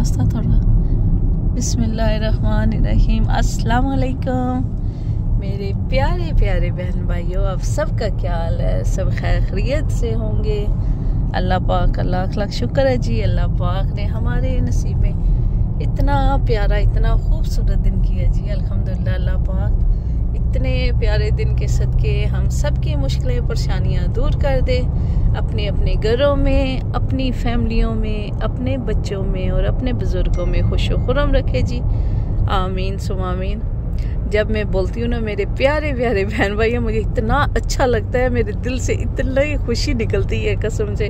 रास्ता थोड़ा। बिस्मिल्लाहिर्रहमानिर्रहीम। अस्सलाम वालेकुम मेरे प्यारे प्यारे बहन भाइयों, आप सबका क्या हाल है? सब खैर खैरियत से होंगे। अल्लाह पाक का लाख लाख शुक्र है जी। अल्लाह पाक ने हमारे नसीब में इतना प्यारा इतना खूबसूरत दिन किया जी। अल्हम्दुलिल्लाह। अल्लाह पाक इतने प्यारे दिन के सदके हम सब की मुश्किलें परेशानियां दूर कर दे, अपने अपने घरों में, अपनी फैमिलियों में, अपने बच्चों में और अपने बुज़ुर्गों में खुश व खुर्रम रखे जी। आमीन सुम आमीन। जब मैं बोलती हूँ ना मेरे प्यारे प्यारे बहन भाई, मुझे इतना अच्छा लगता है, मेरे दिल से इतना ही खुशी निकलती है कसम से,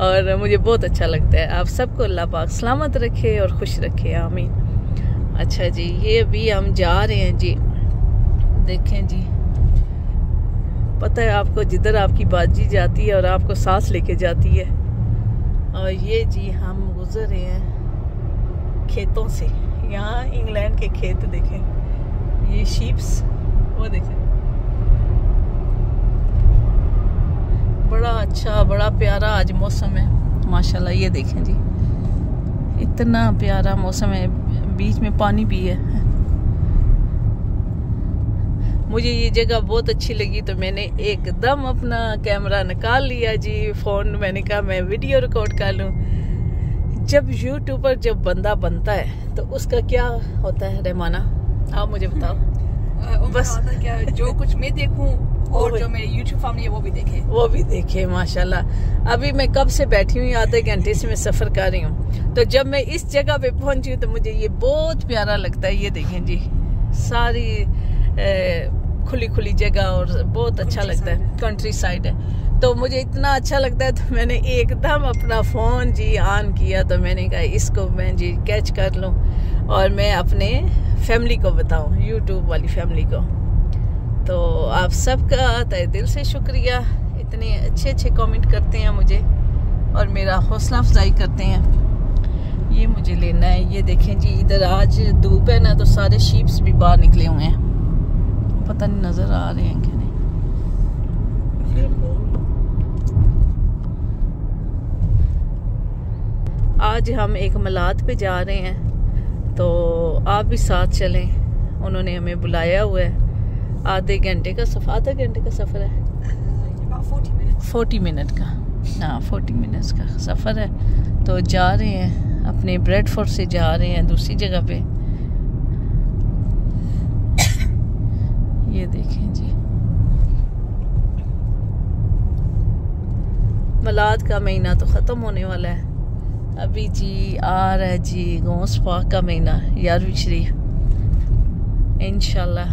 और मुझे बहुत अच्छा लगता है। आप सबको अल्लाह पाक सलामत रखे और खुश रखे, आमीन। अच्छा जी, ये अभी हम जा रहे हैं जी। देखें जी, पता है आपको, जिधर आपकी बाजी जाती है और आपको सांस लेके जाती है। और ये जी हम गुजर रहे हैं खेतों से। यहाँ इंग्लैंड के खेत देखें, ये शीप्स वो देखें, बड़ा अच्छा बड़ा प्यारा आज मौसम है माशाल्लाह। ये देखें जी, इतना प्यारा मौसम है, बीच में पानी भी है। मुझे ये जगह बहुत अच्छी लगी तो मैंने एकदम अपना कैमरा निकाल लिया जी, फ़ोन। मैंने कहा मैं वीडियो रिकॉर्ड कर लूँ। जब यूट्यूबर जब बंदा बनता है तो उसका क्या होता है रहमाना, आप मुझे बताओ। बस क्या जो कुछ मैं देखूं और जो मेरे YouTube फैमिली है वो भी देखे माशाल्लाह। अभी मैं कब से बैठी हुई, आधे घंटे से मैं सफ़र कर रही हूँ। तो जब मैं इस जगह पे पहुंची हूँ तो मुझे ये बहुत प्यारा लगता है। ये देखें जी, सारी खुली खुली जगह और बहुत अच्छा लगता है, कंट्री साइड है। तो मुझे इतना अच्छा लगता है तो मैंने एकदम अपना फ़ोन जी ऑन किया। तो मैंने कहा इसको मैं जी कैच कर लूँ और मैं अपने फैमिली को बताऊँ, यूट्यूब वाली फैमिली को। तो आप सबका तहे दिल से शुक्रिया, इतने अच्छे अच्छे कमेंट करते हैं मुझे और मेरा हौसला अफजाई करते हैं। ये मुझे लेना है। ये देखें जी, इधर आज धूप है ना तो सारे शीप्स भी बाहर निकले हुए हैं, पता नहीं नजर आ रहे हैं कि नहीं। आज हम एक मलाद पे जा रहे हैं तो आप भी साथ चलें। उन्होंने हमें बुलाया हुआ है। आधे घंटे का सफ़र, आधा घंटे का सफ़र है, 40 मिनट का, हाँ 40 मिनट्स का सफ़र है। तो जा रहे हैं अपने ब्रेडफोर्ड से जा रहे हैं दूसरी जगह पे। ये देखें जी, मलाद का महीना तो ख़त्म होने वाला है। अभी जी आ रहा है जी गौस पाक का महीना, 11वीं शरीफ। इंशाल्लाह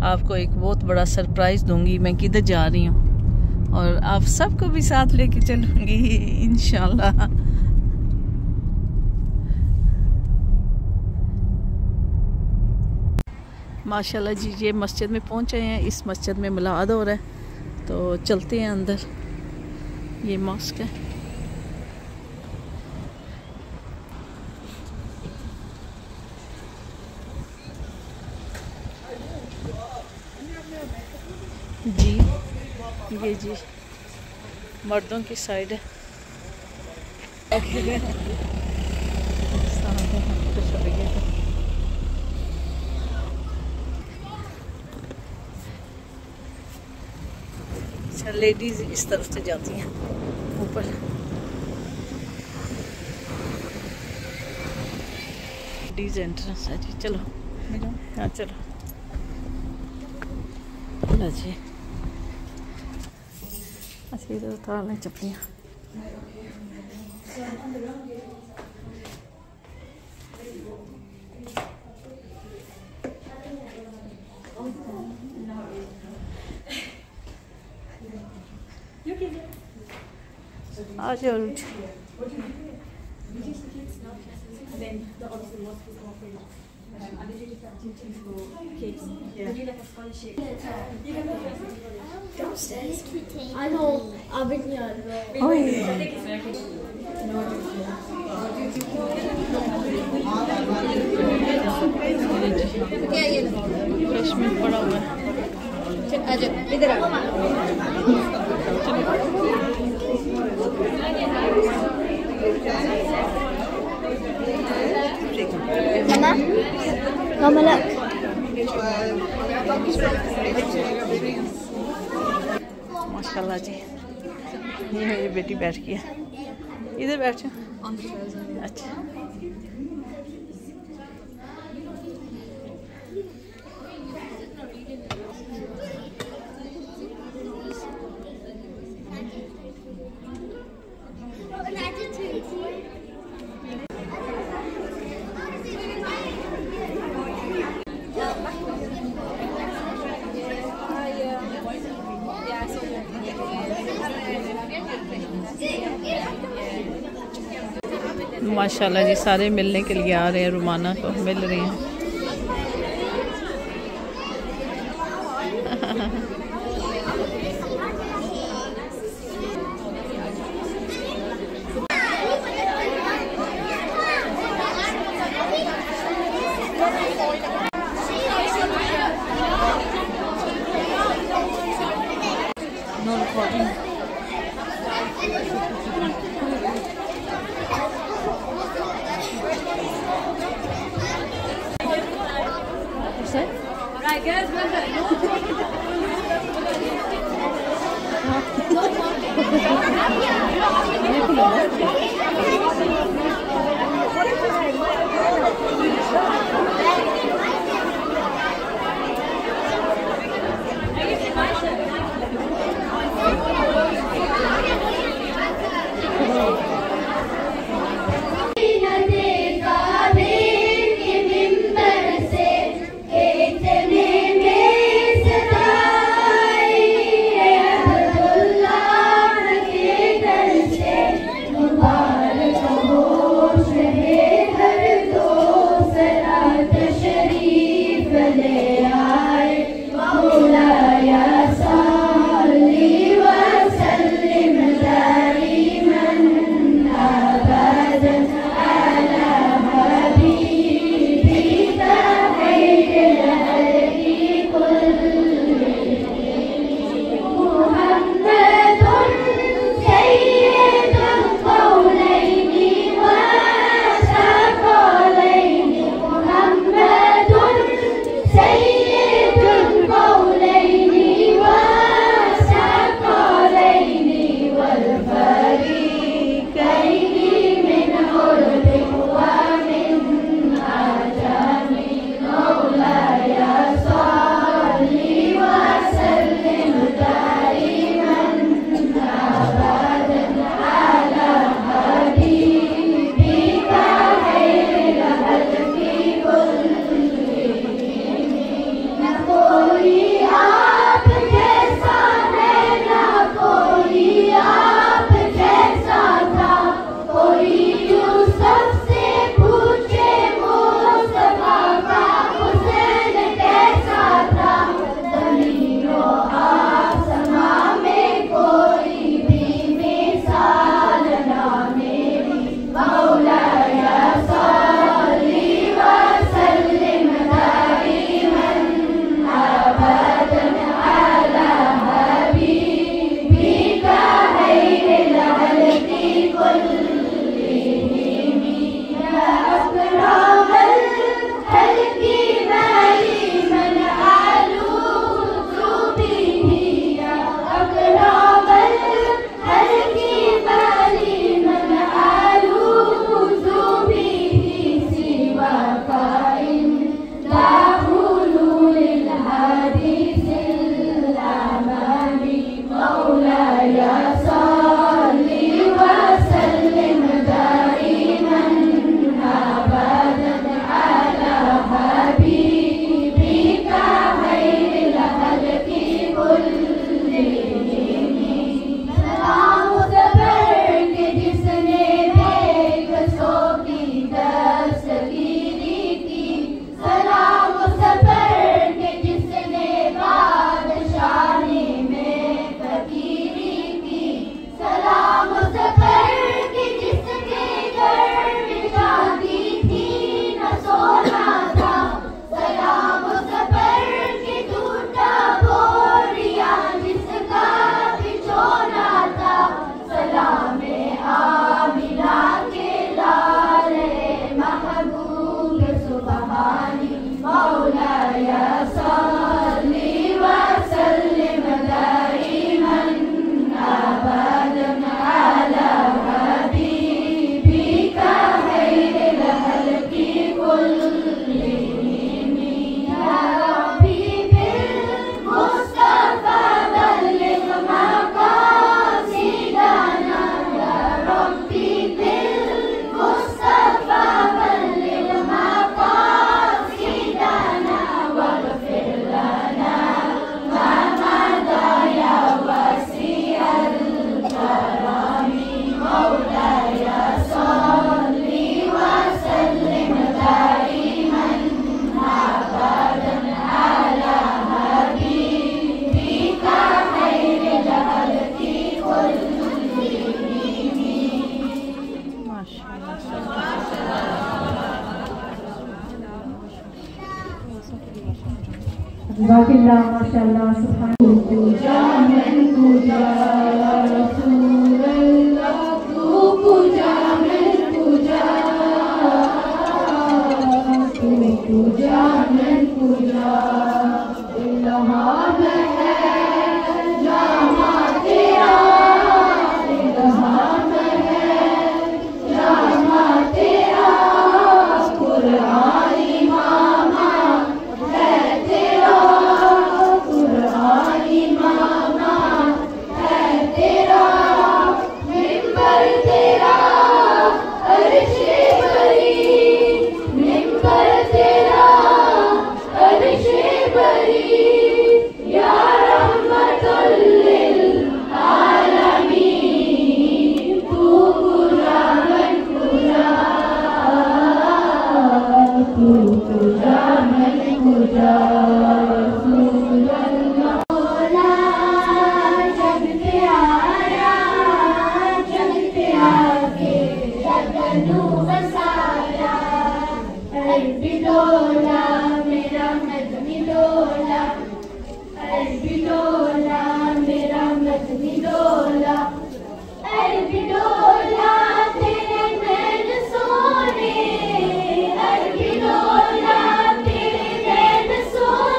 आपको एक बहुत बड़ा सरप्राइज़ दूंगी मैं किधर जा रही हूँ, और आप सबको भी साथ लेके चलूँगी इंशाल्लाह। माशाल्लाह जी, ये मस्जिद में पहुँचे हैं। इस मस्जिद में मिलाद हो रहा है तो चलते हैं अंदर। ये मॉस्क है। जी ये जी मर्दों की साइड है। लेडीज इस तरफ से जाती हैं ऊपर। लेडीज एंट्रेंस है जी। चलो हाँ चलो जी, अच्छा इधर उतार लें चप्पलियाँ। आ जाओ। Downstairs. I know. I've been here as well. Oh, Kashmir पड़ा हुआ है। आ जाओ इधर आओ। Mama, look. माशाल्लाह जी, ये मेरी बेटी बैठ गई है। इधर बैठो। अच्छा, माशाल्लाह जी, सारे मिलने के लिए आ रहे हैं, रुमाना को मिल रही हैं। Right, guys, Bye. जज़ाकिल्लाह माशाअल्लाह सुभान पूजा मैं पूजा रसूल अल्लाह तू पूजा मैं पूजा तू पूजा मैं पूजा इल्हा में है जामा तेरा इल्हा में है जामा तेरा कुरान इमामा है तेरा कुरान इमामा है तेरा मिंबर तेरा अर्शे बरी मिंबर तेरा अर्शे बरी या रहमतुल लिल आलमीन तू पूजा मैं पूजा तू पूजा मैं पूजा रसूल अल्लाह जग पे आया जग पे आके जगनू बसाया अरबी डोला मेरा मदनी डोला अरबी डोला मेरा मदनी डोला अरबी डोला तेरे नैन सोने अरबी डोला तेरे नैन सोने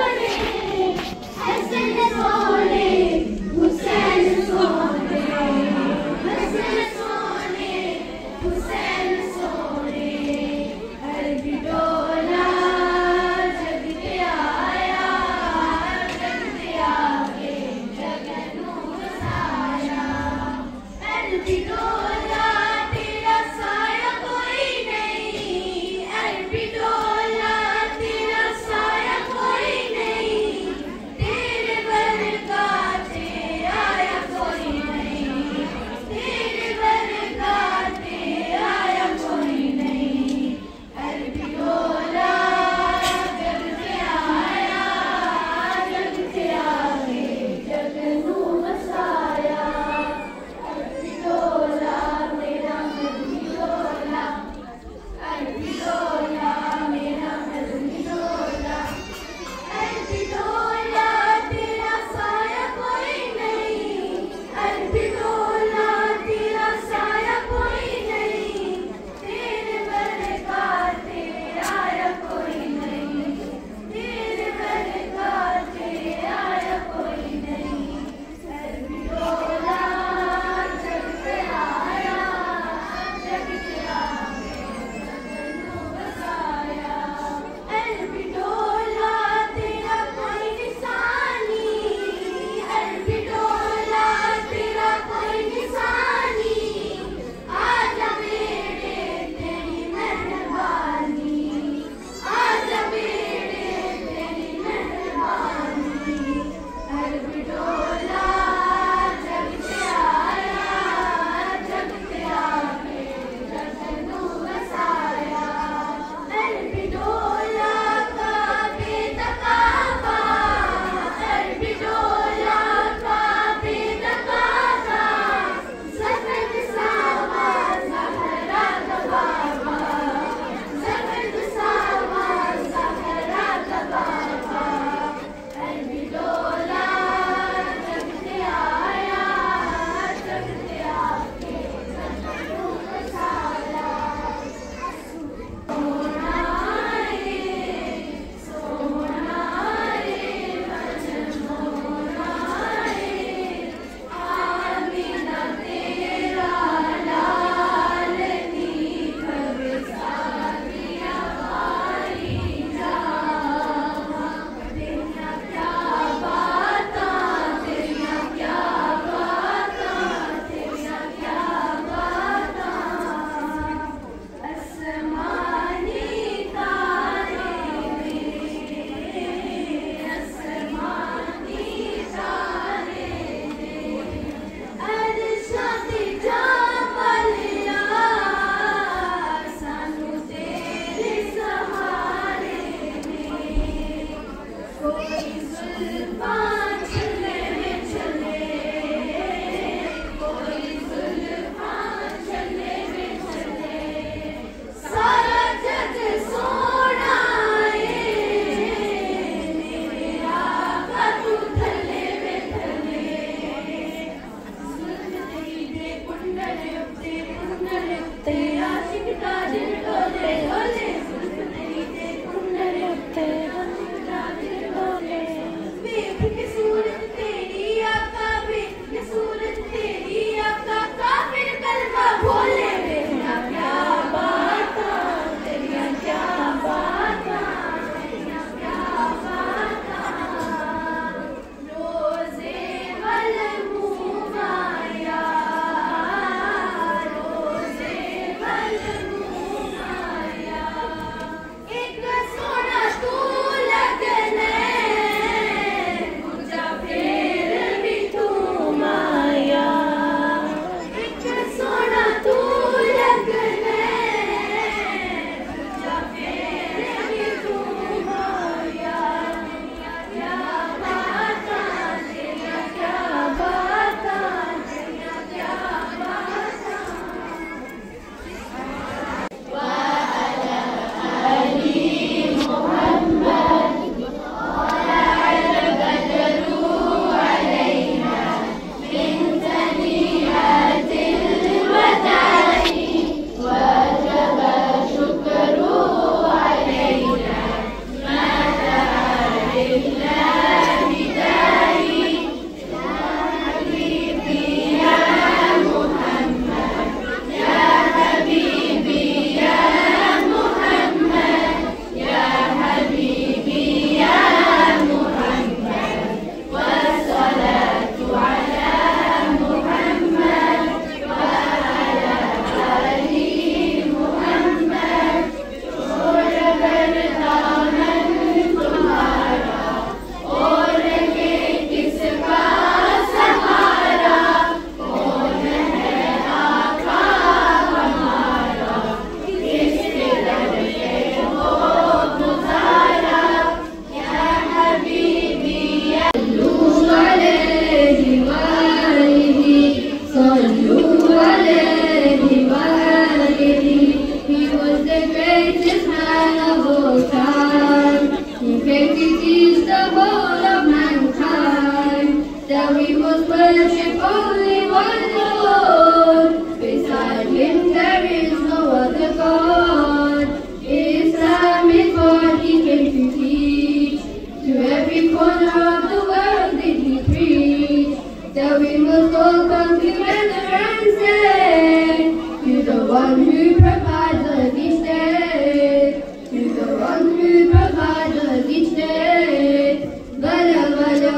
worship only one Lord. Beside Him there is no other God. Islam is what He came to teach. To every corner of the world did He preach. That we must all come together and say, to the one who provides us each day. To the one who provides us each day. بلغ العلا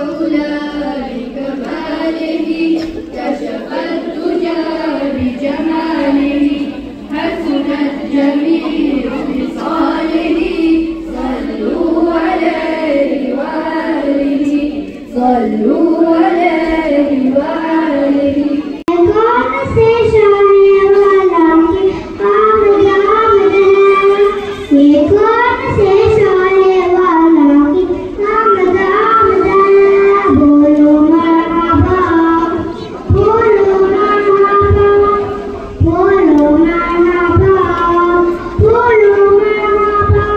بكماله كشف الدجى بجماله حسنت جميع خصاله صلوا عليه وآله صلوا عليه وآله कौन से शाने वाला की आमद आमद है ये कौन से शाने वाला की आमद आमद है बोलो मरहबा बोलो मरहबा बोलो मरहबा बोलो मरहबा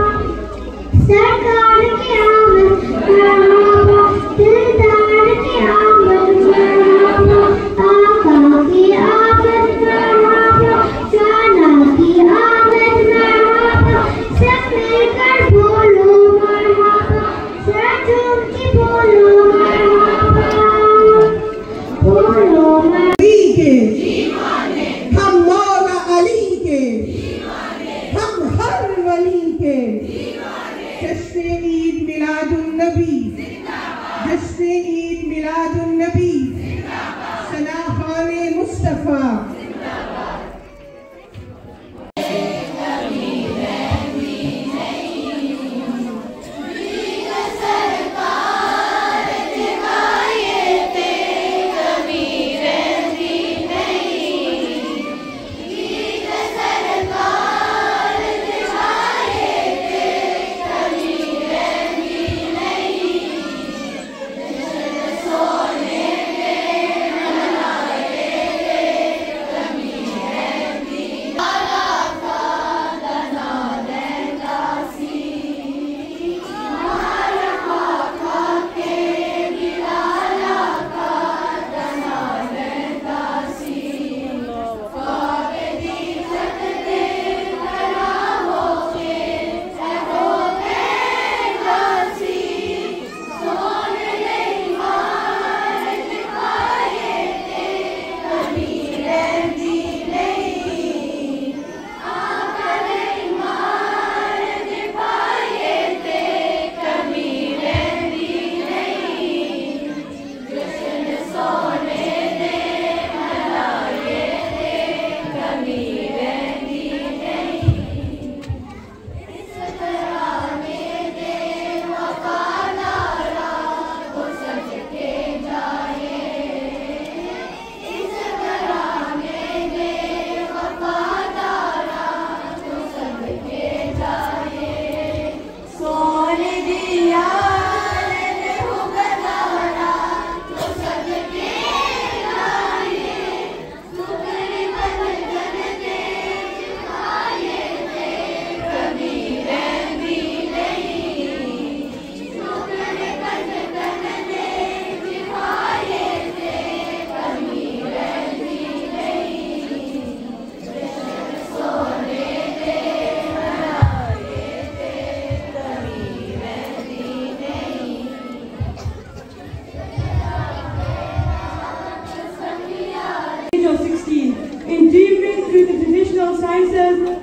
सरकार की आमद मरहबा दिलदार की आमद मरहबा आका की आमद मरहबा जाना की आमद मरहबा सब मिलकर बोलो मरहबा सजूम की बोलो मरहबा बोलो अली के हम मौला अली के हम हर वली के जश्न ईद मिलादुन नबी जश्न ईद मिलादुन नबी सना खाने Mustafa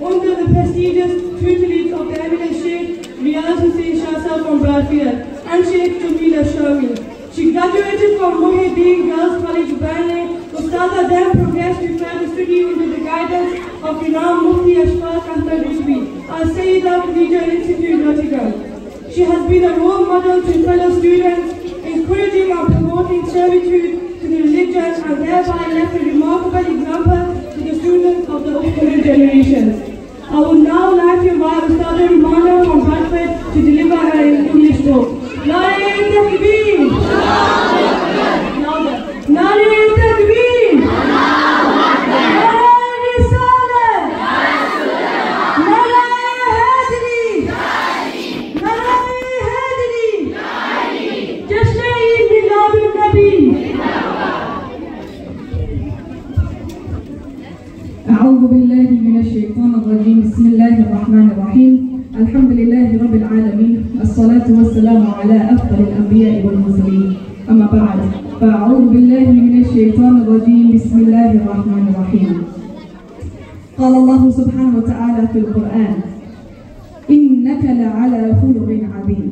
under the prestigious tutelage of the eminent Sheikh Riyaz Hussain Shah Sahib from Bradfield and Sheikh Jamila Sharmi. She graduated from Muhyiddin Girls College, Bangalore. Ustada then progressed to further study under the guidance of renowned Mufti Ashfaq Ahmad Rizvi at Sayyida Khadija Institute, Nottingham. She has been a role model to fellow students, encouraging and promoting servitude to the religion, and thereby left a remarkable example to the students of the upcoming generations. I would now like to invite Ustada Rumana from Bradford to deliver her English talk. Nare Takbir! Nare Takbir! Nare Risalat! Nare Hadri! Nare Hadri! Jashn-e-Eid Milad-un-Nabi! Alhamdulillahi Rabbil Alameen. As-salatu was-salamu ala afdal al-anbiya wal-mursalin. Amma ba'd. Fa'a'udhu billahi minash shaitanir rajim. Bismillahir rahmanir rahim. قال الله سبحانه وتعالى في القرآن إنك لعلى خلق عظيم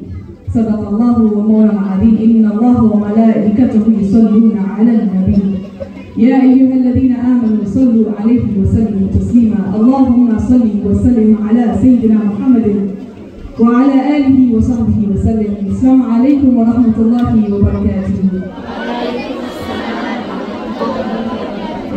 صدق الله ومولانا العظيم إن الله وملائكته يصلون على النبي يا أيها الذين آمنوا صلوا عليه وسلموا تسليما اللهم صل وسلم على سيدنا محمد وعلى آله وصحبه وسلم. السلام عليكم ورحمة الله وبركاته.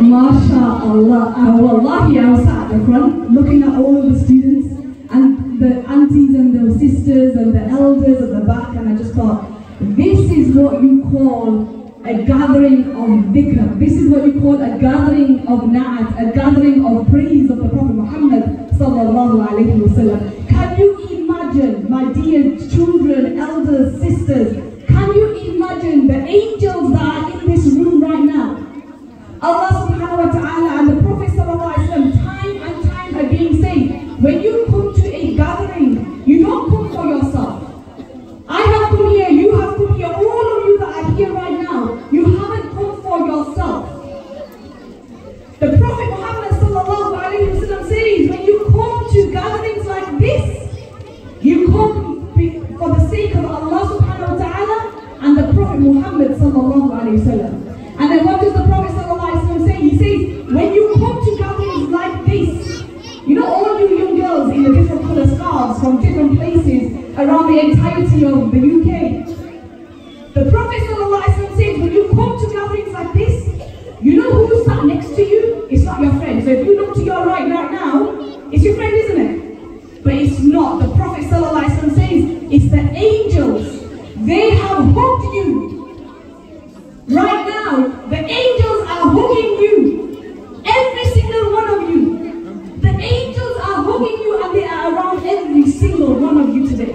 MashaAllah, wallahi, I was at the front looking at all the students and the aunties and the sisters and the elders at the back, and I just thought, this is what you call a gathering of dhikr. This is what you call a gathering of na'at, a gathering of praise of the Prophet Muhammad sallallahu alayhi wa sallam. Can you imagine, my dear children, elders, sisters, can you imagine the angels that are in this room right now? Allah subhanahu wa ta'ala and the Prophet sallallahu alayhi wa sallam time and time again saying, when you come to a gathering, you don't come for yourself. I have come here, you have come here, all of you that are here right now, you haven't come for yourself. The Prophet Muhammad sallallahu alayhi wa sallam says, when you come to gatherings like this, you come for the sake of Allah subhanahu wa ta'ala and the Prophet Muhammad sallallahu alayhi wa sallam. And then what does the Prophet sallallahu alayhi wa sallam say? He says, when you come to gatherings like this, you know, all you young girls in the different colour scarves from different places around the entirety of the UK. The Prophet ﷺ says, when you come to gatherings like this, you know who sat next to you? It's not your friend. So if you look to your right now, it's your friend, isn't it? But it's not. The Prophet ﷺ says, it's the angels. They have hugged you. Right now, the angels are hugging you. Every single one of you. The angels are hugging you and they are around every single one of you today.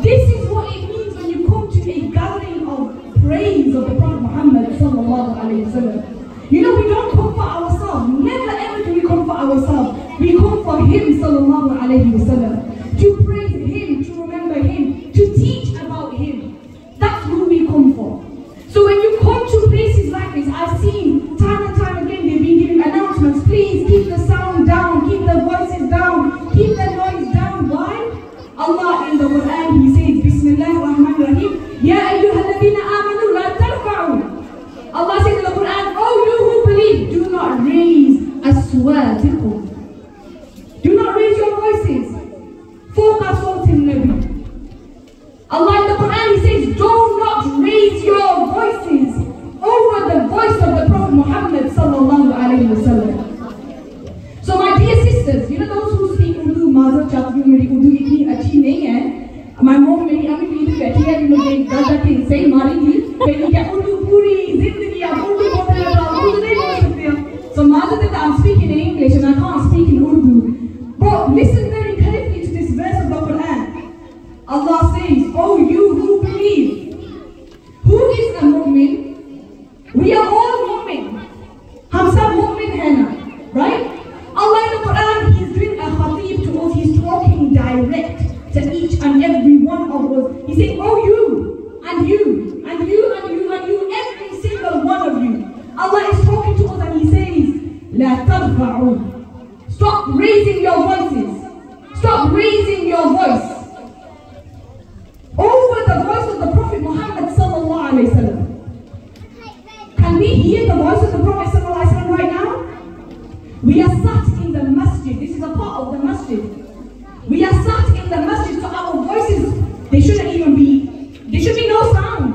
This is what it means when you come to a gathering of praise of the Prophet Muhammad sallallahu alayhi wa sallam. You know, we don't come for ourselves. Never ever do we come for ourselves. We come for him sallallahu alayhi wa sallam. To praise him, to remember him, to teach about him. That's who we come for. So when you come to places like this, I've seen time and time again they've been giving announcements. Please keep the sound down, keep the voices down, keep the noise down. Why? Allah in the Quran, he says, Bismillahir Rahmanir Rahim, Ya ayyuhalladhina amanu la tarfa'u. Allah says in the Quran, oh you who believe, do not raise aswatikum. Do not raise your voices. Fawqa sawtin Nabi. Allah in the Quran, he says, do not raise your voices over the voice of the Prophet Muhammad sallallahu alayhi wa sallam. So my dear sisters, you know those who speak Urdu, Mazar Chakri, meri Urdu itni achhi nahi hai. My mom, meri ami bhi idhar bathi hai, mujhe dada ke sahi marengi. Meri kya Urdu puri zindagi aap Urdu bolne lagao, Urdu nahi bol sakte. So Mazar that I'm speaking in English and I can't speak in Urdu. But listen very carefully to this verse of the Quran. Allah says, oh you who believe. Who is a mu'min? We are all mu'min. Hum sab mu'min hai na, right? Allah in the Quran, he's doing a khatib to us. He's talking direct to each and every one of us. He's saying, oh you, and you, and you, and you, and you, every single one of you. Allah is talking to us and he says, La tarfa'u. Stop raising your voices. Stop raising your voice over the voice of the Prophet Muhammad sallallahu alayhi wa sallam. Can we hear the voice of the Prophet sallallahu alayhi wa sallam right now? We are sat in the masjid. This is a part of the masjid. We are sat in the masjid, so our voices, there should be no sound.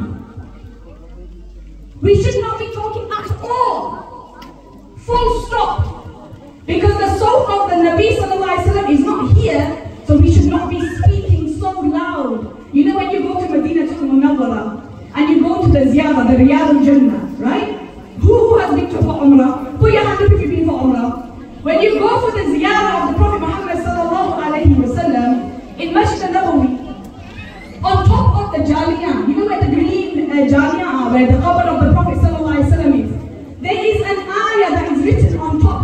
We should not be talking at all. Full stop. Because the soul of the Nabi sallallahu alayhi wa sallam is not here, so we should not be speaking so loud. You know when you go to Medina to Munawwara and you go to the Ziyarah, the Riyadh al-Jannah, right? Who has been to for Umrah? Put your hand up if you've been for Umrah. When you go for the Ziyarah of the Prophet Muhammad sallallahu alayhi wa sallam in Masjid al-Nabawi, on top of the Jaliyah, you know where the green Jaliyah are, where the qabr of the Prophet sallallahu alayhi wa sallam is, there is an ayah that is written on top.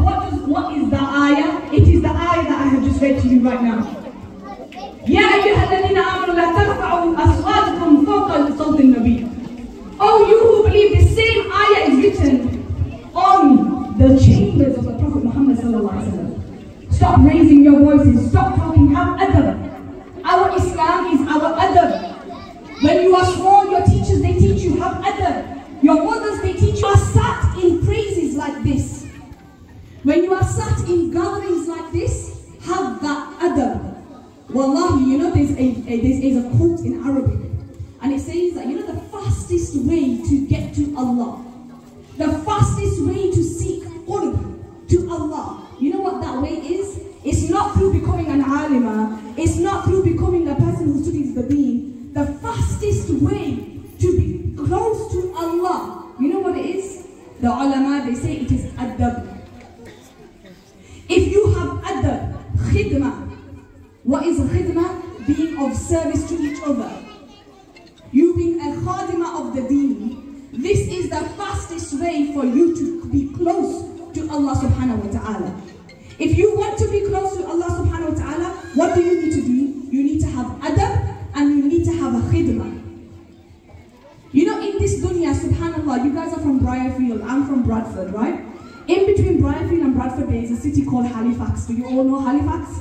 What is the ayah? It is the ayah that I have just read to you right now. يا أيها الذين آمنوا لا ترفعوا أصواتكم فوق صوت النبي. Oh, you who believe, the same ayah is written on the chambers of the Prophet Muhammad sallallahu alaihi wasallam. Stop raising your voices. Stop talking. Have adab. Our Islam is our adab. When you are small, your teachers, they teach you. Have adab. Your mothers, they teach you. Are sat in praises like this. When you are sat in gatherings like this, have that adab. Wallahi, you know, there's a quote in Arabic, and it says that, you know, the fastest way to get to Allah, the fastest way to seek qurb to Allah, you know what that way is? It's not through becoming an alima, it's not through becoming a person who studies the deen. The fastest way to be close to Allah, you know what it is? The ulama, they say it is adab. If you have adab, khidmah. What is khidmah? Being of service to each other. You being a khadimah of the deen. This is the fastest way for you to be close to Allah subhanahu wa ta'ala. If you want to be close to Allah subhanahu wa ta'ala, what do you need to do? You need to have adab and you need to have a khidmah. You know, in this dunya, subhanallah, you guys are from Briarfield, I'm from Bradford, right? In between Briarfield and Bradford, there is a city called Halifax. Do you all know Halifax?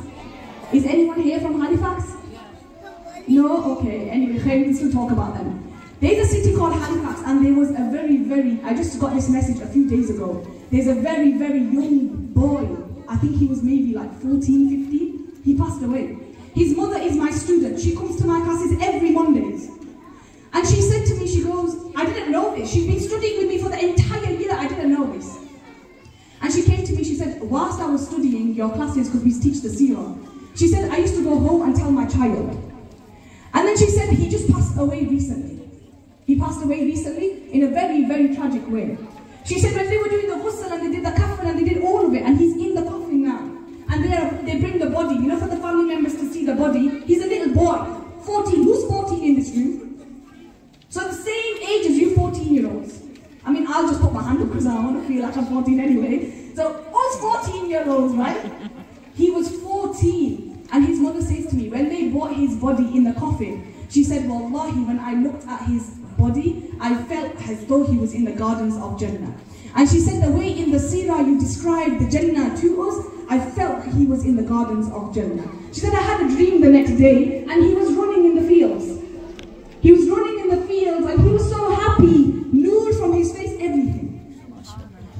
Is anyone here from Halifax? No? Okay, anyway, we still talk about them. There's a city called Halifax, and there was a very, I just got this message a few days ago. There's a very young boy, I think he was maybe like 14, 15, he passed away. His mother is my student, she comes to my classes every Mondays. And she said to me, she goes, I didn't know this, she's been studying with me for the entire year, I didn't know this. And she came to me, she said, whilst I was studying your classes, because we teach the seerah, she said, I used to go home and tell my child. And then she said, he just passed away recently. He passed away recently in a very tragic way. She said, when they were doing the ghusl and they did the kafan and they did all of it, and he's in the coffin now. And they bring the body, you know, for the family members to see the body. He's a little boy, 14. Who's 14 in this room? So the same age as you 14-year-olds. I mean, I'll just put my hand up because I want to feel like I'm 14 anyway. So us 14-year-olds, right? He was 14. And his mother says to me, when they brought his body in the coffin, she said, Wallahi, when I looked at his body, I felt as though he was in the gardens of Jannah. And she said, the way in the seerah you described the Jannah to us, I felt he was in the gardens of Jannah. She said, I had a dream the next day, and he was running in the fields. He was running in the fields, and he was so happy, nude from his face, everything.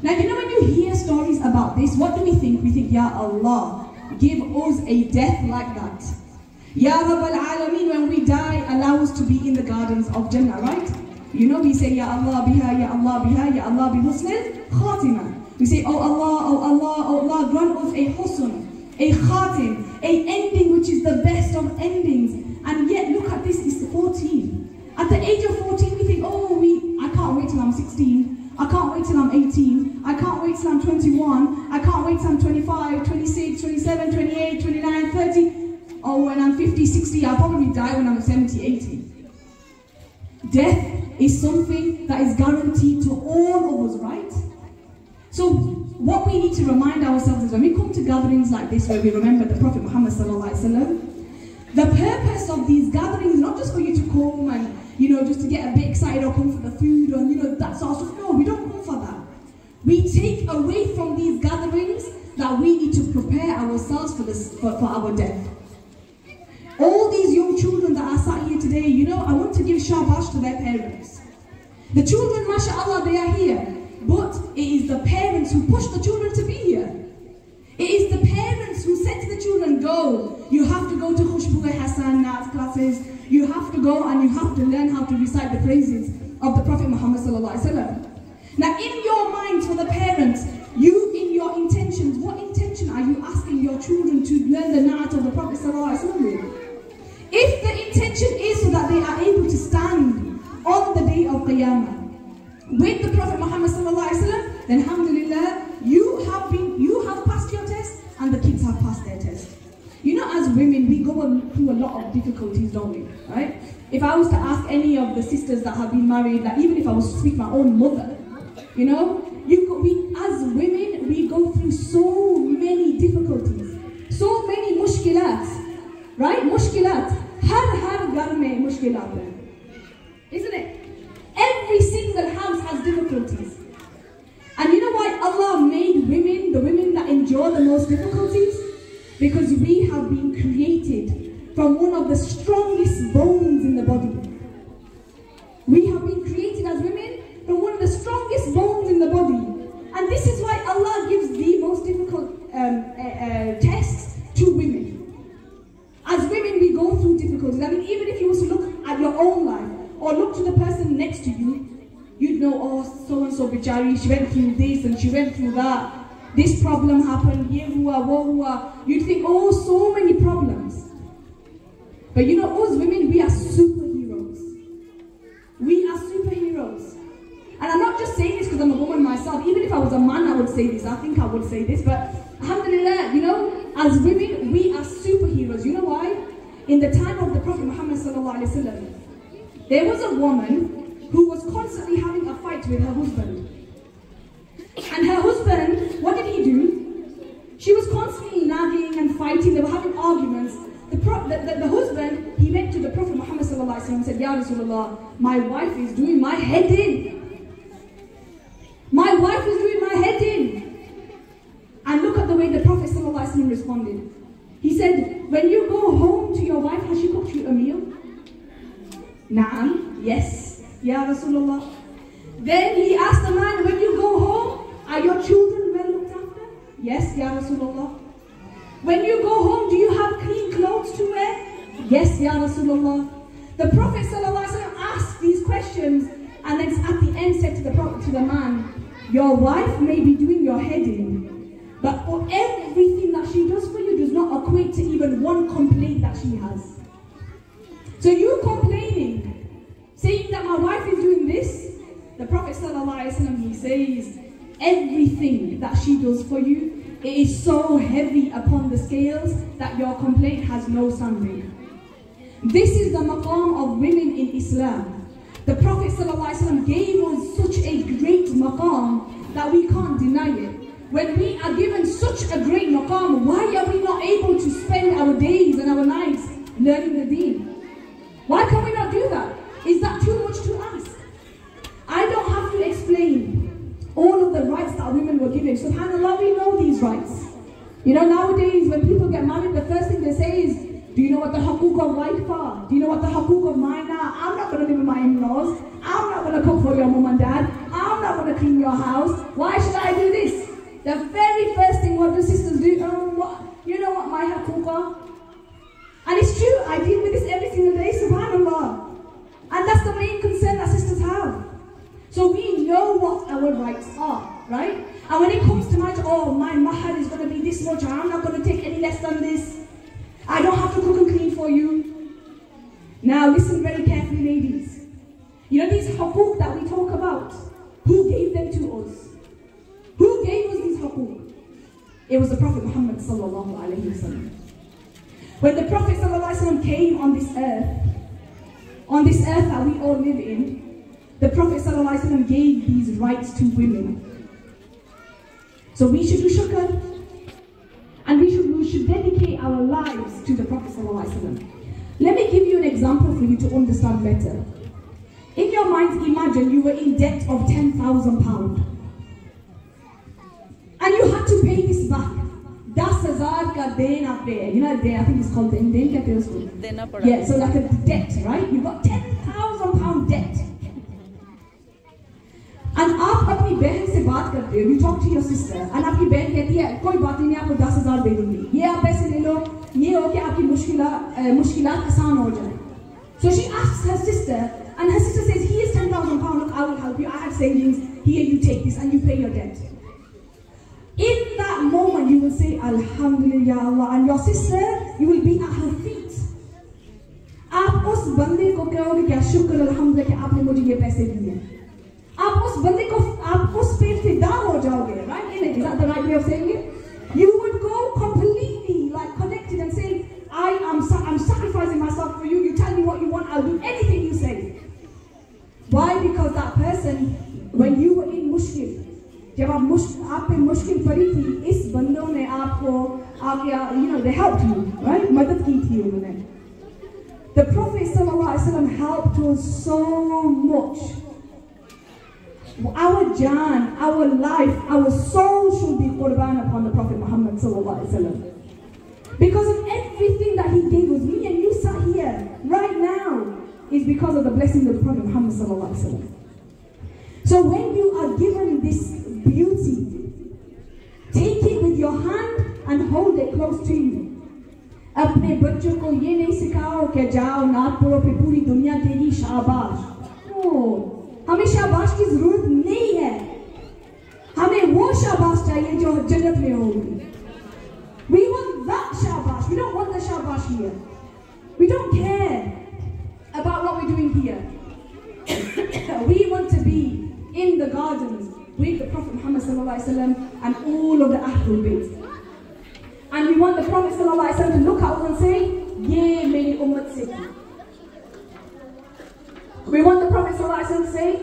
Now, you know, when you hear stories about this, what do we think? We think, Ya Allah, give us a death like that. Ya Rabb al-Alameen, when we die, allow us to be in the gardens of Jannah, right? You know, we say, Ya Allah biha, Ya Allah biha, Ya Allah bi husnil khatima. We say, Oh Allah, Oh Allah, Oh Allah, grant us a husn, a khatim, a ending which is the best of endings. And yet, look at this, it's 14. At the age of 14, we think, oh, I can't wait till I'm 16. I can't wait till I'm 18. I can't wait till I'm 21. I can't wait till I'm 25, 26, 27, 28, 29, 30. Oh, when I'm 50, 60, I'll probably die when I'm 70, 80. Death is something that is guaranteed to all of us, right? So what we need to remind ourselves is when we come to gatherings like this where we remember the Prophet Muhammad sallallahu alaihi wasallam, the purpose of these gatherings is not just for you to come and, you know, just to get a bit excited or come for the food or, you know, that sort of stuff. No, we don't come for that. We take away from these gatherings that we need to prepare ourselves for our death. All these young children that are sat here today, you know, I want to give shabash to their parents. The children, mashallah, they are here. But it is the parents who push the children to be here. It is the parents who said to the children, go. You have to go to Khushbu Hassan Naat classes. You have to go and you have to learn how to recite the praises of the Prophet Muhammad sallallahu alaihi wasallam. Now in your minds for the parents, you in your intentions, what intention are you asking your children to learn the Naat of the Prophet sallallahu alaihi wasallam? If the intention is so that they are able to stand on the day of Qiyamah with the Prophet Muhammad sallallahu alaihi wasallam, then alhamdulillah, you have passed your test and the kids have passed their test. You know, as women, we go through a lot of difficulties, don't we? Right? If I was to ask any of the sisters that have been married, like even if I was to speak my own mother, you know, as women, we go through so many difficulties, so many mushkilats. right? Mushkilat. Har ghar mein mushkilat hai. Isn't it? Every single house has difficulties. And you know why Allah made women, the women that endure the most difficulties? Because we have been created from one of the strongest bones in the body. We have been created as women from one of the strongest bones in the body. And this is why Allah gives the most difficult tests to women. As women, we go through difficulties. I mean, even if you was to look at your own life, or look to the person next to you, you'd know, oh, so-and-so bichari, she went through this and she went through that. This problem happened, ye hua, wo hua. You'd think, oh, so many problems. But you know, us women, we are superheroes. We are superheroes. And I'm not just saying this because I'm a woman myself. Even if I was a man, I would say this. I think I would say this. But alhamdulillah, you know, as women, we are superheroes. You know why? In the time of the Prophet Muhammad sallallahu alaihi wasallam, there was a woman who was constantly having a fight with her husband. And her husband, what did he do? She was constantly nagging and fighting. They were having arguments. The husband, he went to the Prophet Muhammad sallallahu alaihi wasallam and said, Ya Rasulullah, my wife is doing my head in. My wife is doing my head in. And look at the way the Prophet sallallahu alaihi wasallam responded. He said, when you go home to your wife, has she cooked you a meal? Na'am, yes, Ya Rasulullah. Then he asked the man, when you go home, are your children well looked after? Yes, Ya Rasulullah. When you go home, do you have clean clothes to wear? Yes, Ya Rasulullah. The Prophet ﷺ asked these questions and then at the end said to the Prophet, to the man, your wife may be doing your head in, but for everything that she does for you does not equate to even one complaint that she has. So you complaining, saying that my wife is doing this, the Prophet ﷺ, he says, everything that she does for you, it is so heavy upon the scales that your complaint has no standing. This is the maqam of women in Islam. The Prophet ﷺ gave us such a great maqam that we can't deny it. When we are given such a great maqam, why are we not able to spend our days and our nights learning the deen? Why can we not do that? Is that too much to ask? I don't have to explain all of the rights that women were given. SubhanAllah, we know these rights. You know, nowadays when people get married, the first thing they say is, do you know what the haqooq of wife are? Do you know what the haqooq of mine are? I'm not going to live with my in-laws. I'm not going to cook for your mom and dad. I'm not going to clean your house. Why should I do this? The very first thing what the sisters do, you know what my haqooq are? And it's true, I deal with this every single day, subhanAllah. And that's the main concern that sisters have. So we know what our rights are, right? And when it comes to marriage, oh, my mahar is going to be this much, I'm not going to take any less than this. I don't have to cook and clean for you. Now listen very carefully, ladies. You know these haqooq that we talk about? Who gave them to us? Who gave us these haqooq? It was the Prophet Muhammad sallallahu alaihi wasallam. When the Prophet sallallahu alaihi wasallam came on this earth that we all live in, the Prophet sallallahu alaihi wasallam gave these rights to women. So we should do shukr. And we should dedicate our lives to the Prophet ﷺ. Let me give you an example for you to understand better. In your minds, imagine you were in debt of £10,000. And you had to pay this back. 10,000 ka den aap pe. You know, I think it's called den. Den kehte hain usko. Dena pada. Yeah, so like a debt, right? You got £10,000 debt. And आप अपनी बहन से बात करते हो, you talk to your sister, and आपकी बहन कहती है कोई बात नहीं, आपको 10,000 दे दूँगी, ये आप पैसे ले लो, ये हो कि आपकी मुश्किलात आसान हो जाए. So she asks her sister, and her sister says, "Here's £10,000. Look, I will help you. I have savings. Here, you take this, and you pay your debt." In that moment, you will say, "Alhamdulillah, Allah," and your sister, you will be at her feet. आप उस बंदे को कहोगे क्या शुक्र अल्हम्दुलिल्लाह कि आपने मुझे ये पैसे दिए. आप उस बंदे को आप उस पे फिदा हो जाओगे, right? Is that the right way of saying it? You would go completely like connected and say, I'm sacrificing myself for you. You tell me what you want, I'll do anything you say. Why? Because that person, when you were in mushkil, जब आप पे मुश्किल पड़ी थी, इस बंदों ने आपको they helped you, right? Madad ki thi unhone. The Prophet ﷺ helped us so much. Our jaan, our life, our soul should be qurban upon the Prophet Muhammad ﷺ. Because of everything that he gave us, me and you sat here right now is because of the blessing of the Prophet Muhammad ﷺ. So when you are given this beauty, take it with your hand and hold it close to you. अपने बच्चों को ये नहीं सिखाओ कि जाओ नात पढ़ो फिर पूरी दुनिया तेरी शाबाश। हमें शाबाश की जरूरत नहीं है, हमें वो शाबाश चाहिए जो जन्नत में होगी। We want that shabash. We don't want the shabash here. We don't care about what we're doing here. We want to be in the gardens with the Prophet Muhammad ﷺ and all of the Ahlul Bayt. And we want the Prophet ﷺ to look at us and say, Ye meri ummat se ki. We want the Prophet ﷺ to say,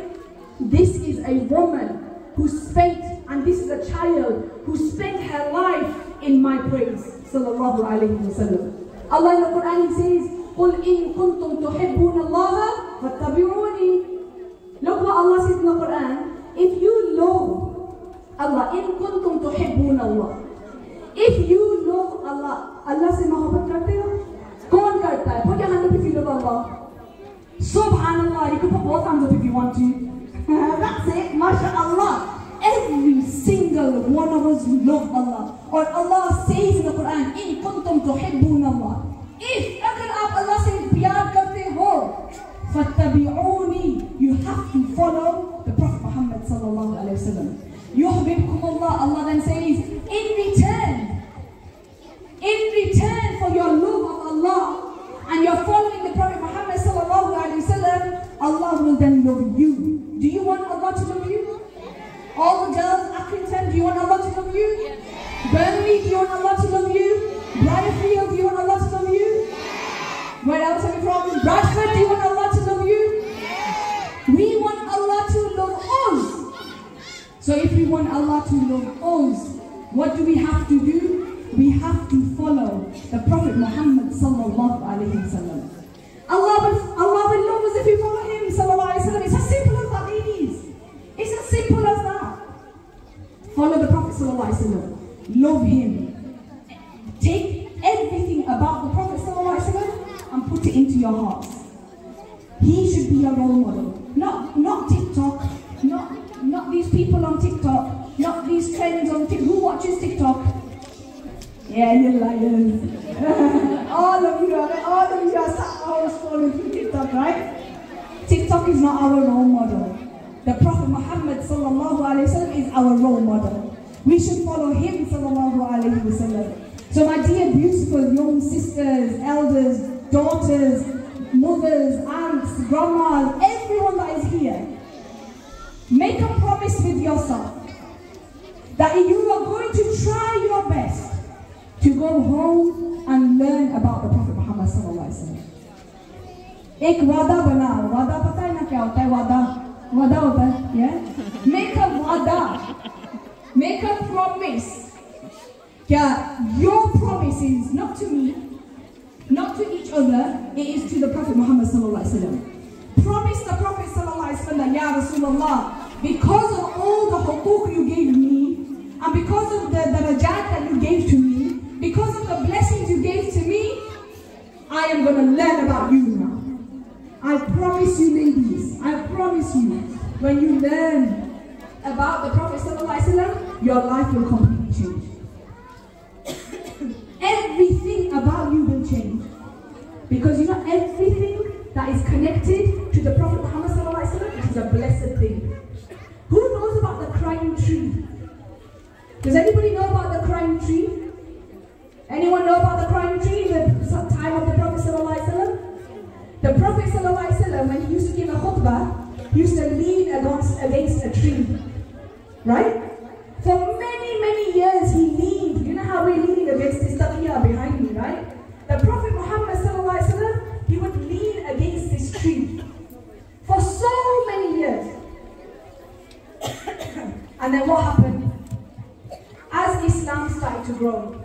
this is a woman who spent, and this is a child who spent her life in my praise. Sallallahu alayhi wa sallam. Allah in the Quran says, قُلْ إِن كُنْتُمْ تُحِبُّونَ اللَّهَ فَاتَّبِعُونِي. Look what Allah says in the Quran. If you love Allah, إِن كُنْتُمْ تُحِبُّونَ اللَّهَ. If you love Allah, Allah se mohabbat karte ho? Kaun karta hai? Put your hand up if you love Allah. Subhanallah, you can put both hands up if you want to. That's it, mashallah. Every single one of us love Allah. Or Allah says in the Quran, إِن كُنْتُمْ تُحِبُّونَ اللَّهَ. If agar aap Allah se pyar karte ho, فَاتَّبِعُونِي. You have to follow the Prophet Muhammad sallallahu alayhi wa sallam. يُحْبِبْكُمُ اللَّهُ. Allah then says, in return for your love of Allah and you're following the Prophet Muhammad sallallahu alayhi wa sallam, Allah will then love you. Do you want Allah to love you? All the girls, Accrington, do you want Allah to love you? Burnley, do you want Allah to love you? Briarfield, do you want Allah to love you? Where else are we from? Bradford, do you want Allah to love you? We want Allah to love us. So if we want Allah to love us, what do we have to do? We have to follow the Prophet Muhammad sallallahu alayhi wa sallam. Allah will love us if we follow him sallallahu alayhi wa sallam. It's as simple as that, ladies. It's as simple as that. Follow the Prophet sallallahu alayhi wa sallam. Love him. Take everything about the Prophet sallallahu alayhi wa sallam and put it into your hearts. He should be your role model. Not TikTok. Not these people on TikTok. Not these trends on TikTok. Who watches TikTok? Yeah, you liars. all of you are sat home scrolling through TikTok, right? TikTok is not our role model. The Prophet Muhammad sallallahu alayhi wa sallam is our role model. We should follow him sallallahu alayhi wa sallam. So my dear beautiful young sisters, elders, daughters, mothers, aunts, grandmas, everyone that is here, make a promise with yourself that you are going to try your best to go home and learn about the Prophet Muhammad sallallahu alaihi wasallam. एक वादा बनाओ, वादा पता है ना क्या होता है? वादा होता है, yeah? Make a वादा, make a promise. क्या your promise is not to me, not to each other, it is to the Prophet Muhammad sallallahu alaihi wasallam. Promise the Prophet sallallahu alaihi wasallam, Ya Rasulullah, because of all the huquq you gave me, and because of the darajat that you gave to me, because of the blessings you gave to me, I am going to learn about you now. I promise you, ladies, I promise you, when you learn about the Prophet ﷺ, your life will completely change. Everything about you will change. Because you know, everything that is connected to the Prophet Muhammad ﷺ is a blessed thing. Who knows about the crying tree? Does anybody know about the crying tree? Anyone know about the crying tree in the time of the Prophet ﷺ? The Prophet ﷺ, when he used to give a khutbah, he used to lean against a tree. Right? For many, many years he leaned. You know how we lean against this taqiyya behind me, right? The Prophet Muhammad ﷺ, he would lean against this tree for so many years. And then what happened? As Islam started to grow,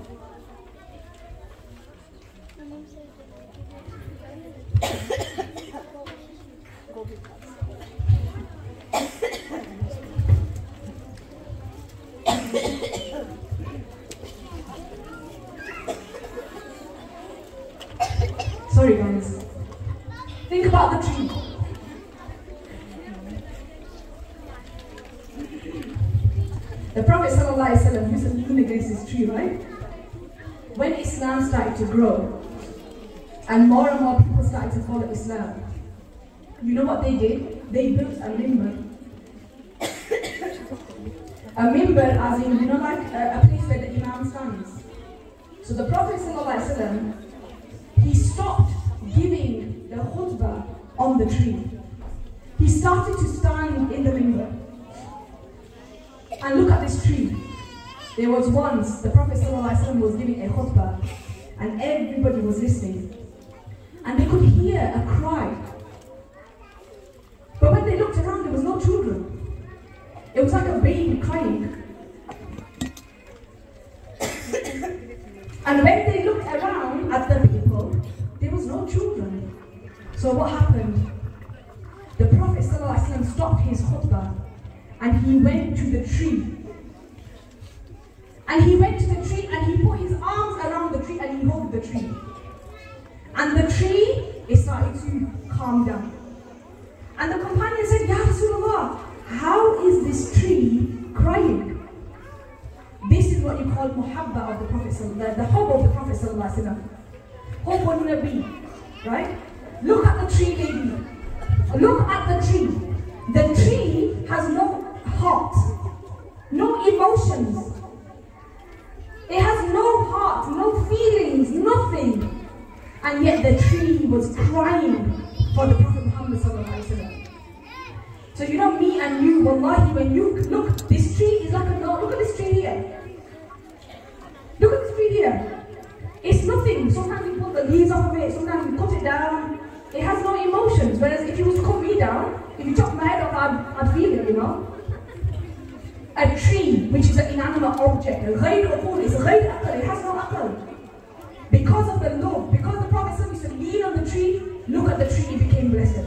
guys. Think about the tree. The Prophet ﷺ used to lean against this tree, right? When Islam started to grow, and more people started to follow Islam, you know what they did? They built a minbar. A minbar, as in, like a place where the Imam stands. So the Prophet ﷺ, he stopped giving the khutbah on the tree. He started to stand in the minbar. And look at this tree. There was once, the Prophet ﷺ was giving a khutbah, and everybody was listening. And they could hear a cry. But when they looked around, there was no children. It was like a baby crying. And when they looked around at the people, there was no children. So what happened? The Prophet ﷺ stopped his khutbah and he went to the tree. And he went to the tree and he put his arms around the tree and he hugged the tree. And the tree, it started to calm down. And the companion said, Ya Rasulullah, how is this tree crying? This is what you call muhabba of the Prophet, the hub of the Prophet ﷺ. Hubbun Nabi, right? Look at the tree, lady. Look at the tree. The tree has no heart, no emotions. It has no heart, no feelings, nothing. And yet the tree was crying for the Prophet Muhammad ﷺ. So me and you, wallahi, when you look, this tree is like a note. Look at this tree here. Look at this tree here. It's nothing. Sometimes we pull the leaves off of it, sometimes we cut it down. It has no emotions. Whereas if you was to cut me down, if you chop my head off, I'd feel it, A tree, which is an inanimate object, it has no aql. Because of the love, because the Prophet used to lean on the tree, look at the tree, it became blessed.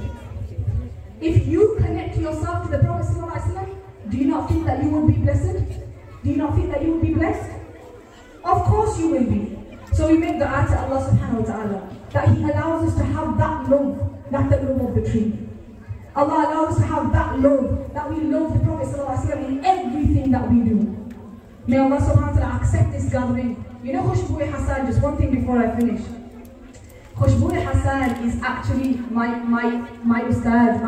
If you connect yourself to the Prophet ﷺ, do you not think that you will be blessed? Do you not think that you will be blessed? Of course you will be. So we make dua to Allah subhanahu wa ta'ala that He allows us to have that love, not the love of the tree. Allah allows us to have that love, that we love the Prophet ﷺ in everything that we do. May Allah subhanahu wa ta'ala accept this gathering. Khushbu Hassan, just one thing before I finish. Khushbu Hassan is actually my ustad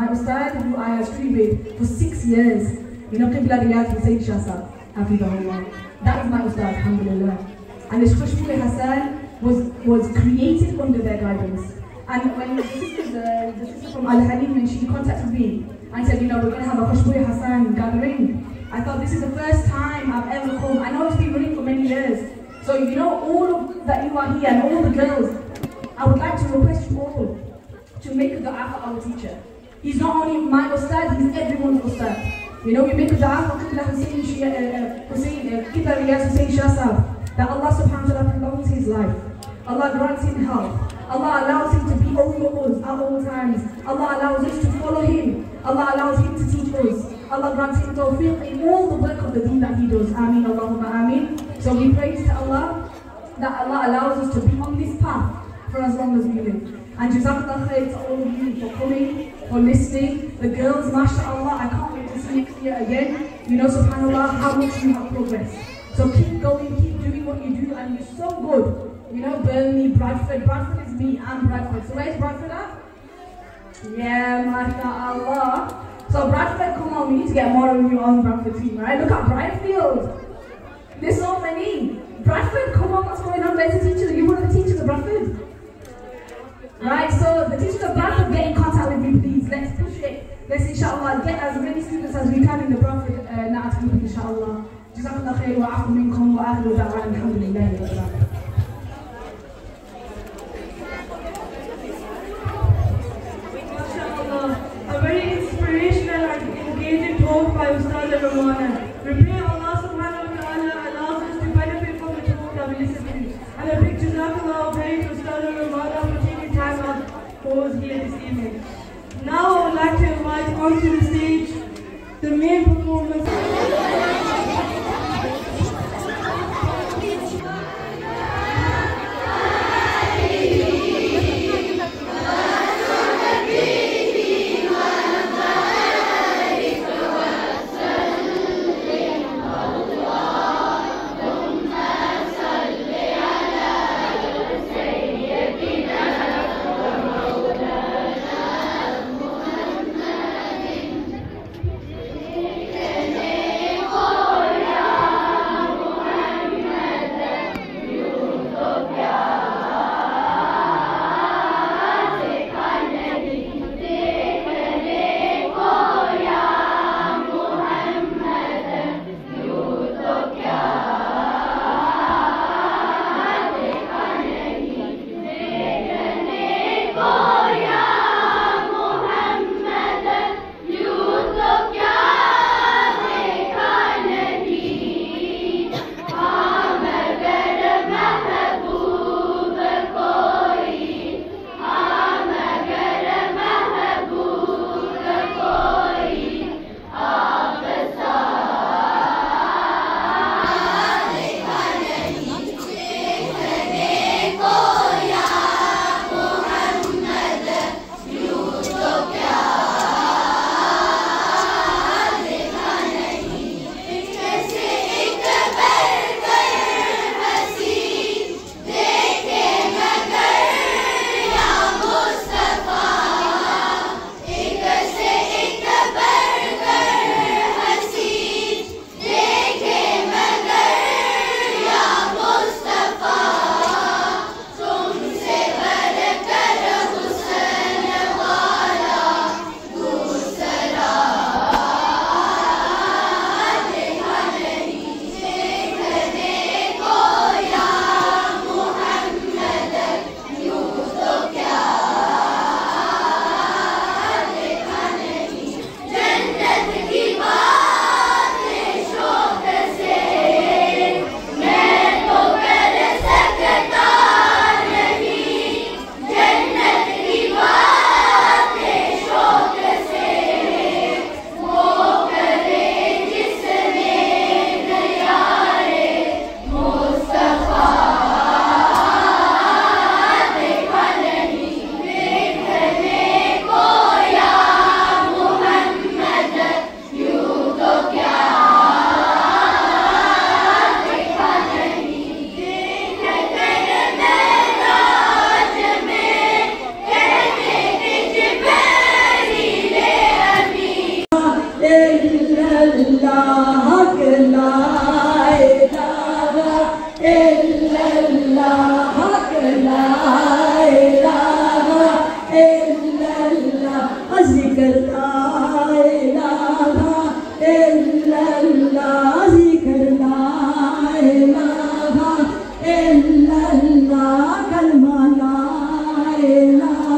who I have studied with for 6 years. Qibla Riyadh Hussain Shah Sahab, Hafidahullah. That is my ustad, alhamdulillah. And this Khushbu Hassan was created under their guidance. And when the sister from Al Halim, when she contacted me and said, we're going to have a Khushbu Hassan gathering, I thought this is the first time I've ever come. I know it's been running for many years. So all of that you are here and all the girls, I would like to request you all to make a dua for our teacher. He's not only my ustad, he's everyone's ustad. We make a dua for Qibla Riyadh Hussain Shah Sahab, that Allah subhanahu wa ta'ala prolongs his life. Allah grants him health. Allah allows him to be over us at all times. Allah allows us to follow him. Allah allows him to teach us. Allah grants him tawfiq in all the work of the deen that he does. Ameen, Allahumma ameen. So we praise to Allah that Allah allows us to be on this path for as long as we live. And Jazakallah khair to all of you for coming, for listening. The girls, mashallah, I can't wait to see next year again. Subhanallah, how much you have progressed. So keep going, keep doing what you do, and you're so good. Burnley, Bradford. Bradford is me, I'm Bradford. So where's Bradford at? Yeah, mashallah. So Bradford, come on, we need to get more of you on Bradford team, right? Look at Brightfield. There's so many. Bradford, come on, what's going on? Where's the teachers? Are you one of the teachers of Bradford? Right, so the teachers of Bradford, get in contact with me, please. Let's push it. Let's, inshallah, get as many students as we can in the Bradford Na'at group, inshallah. Jazakallah khair wa afu minkum wa akhiru da'wana alhamdulillahi wa barakatuh. A very inspirational and engaging talk by Ustad Ramana. We pray Allah subhanahu wa ta'ala allows us to benefit from the talk that we listen to. And a big jazakallah praise to Ustad Ramana for taking time out for us here this evening. Now I would like to invite onto the stage the main performance.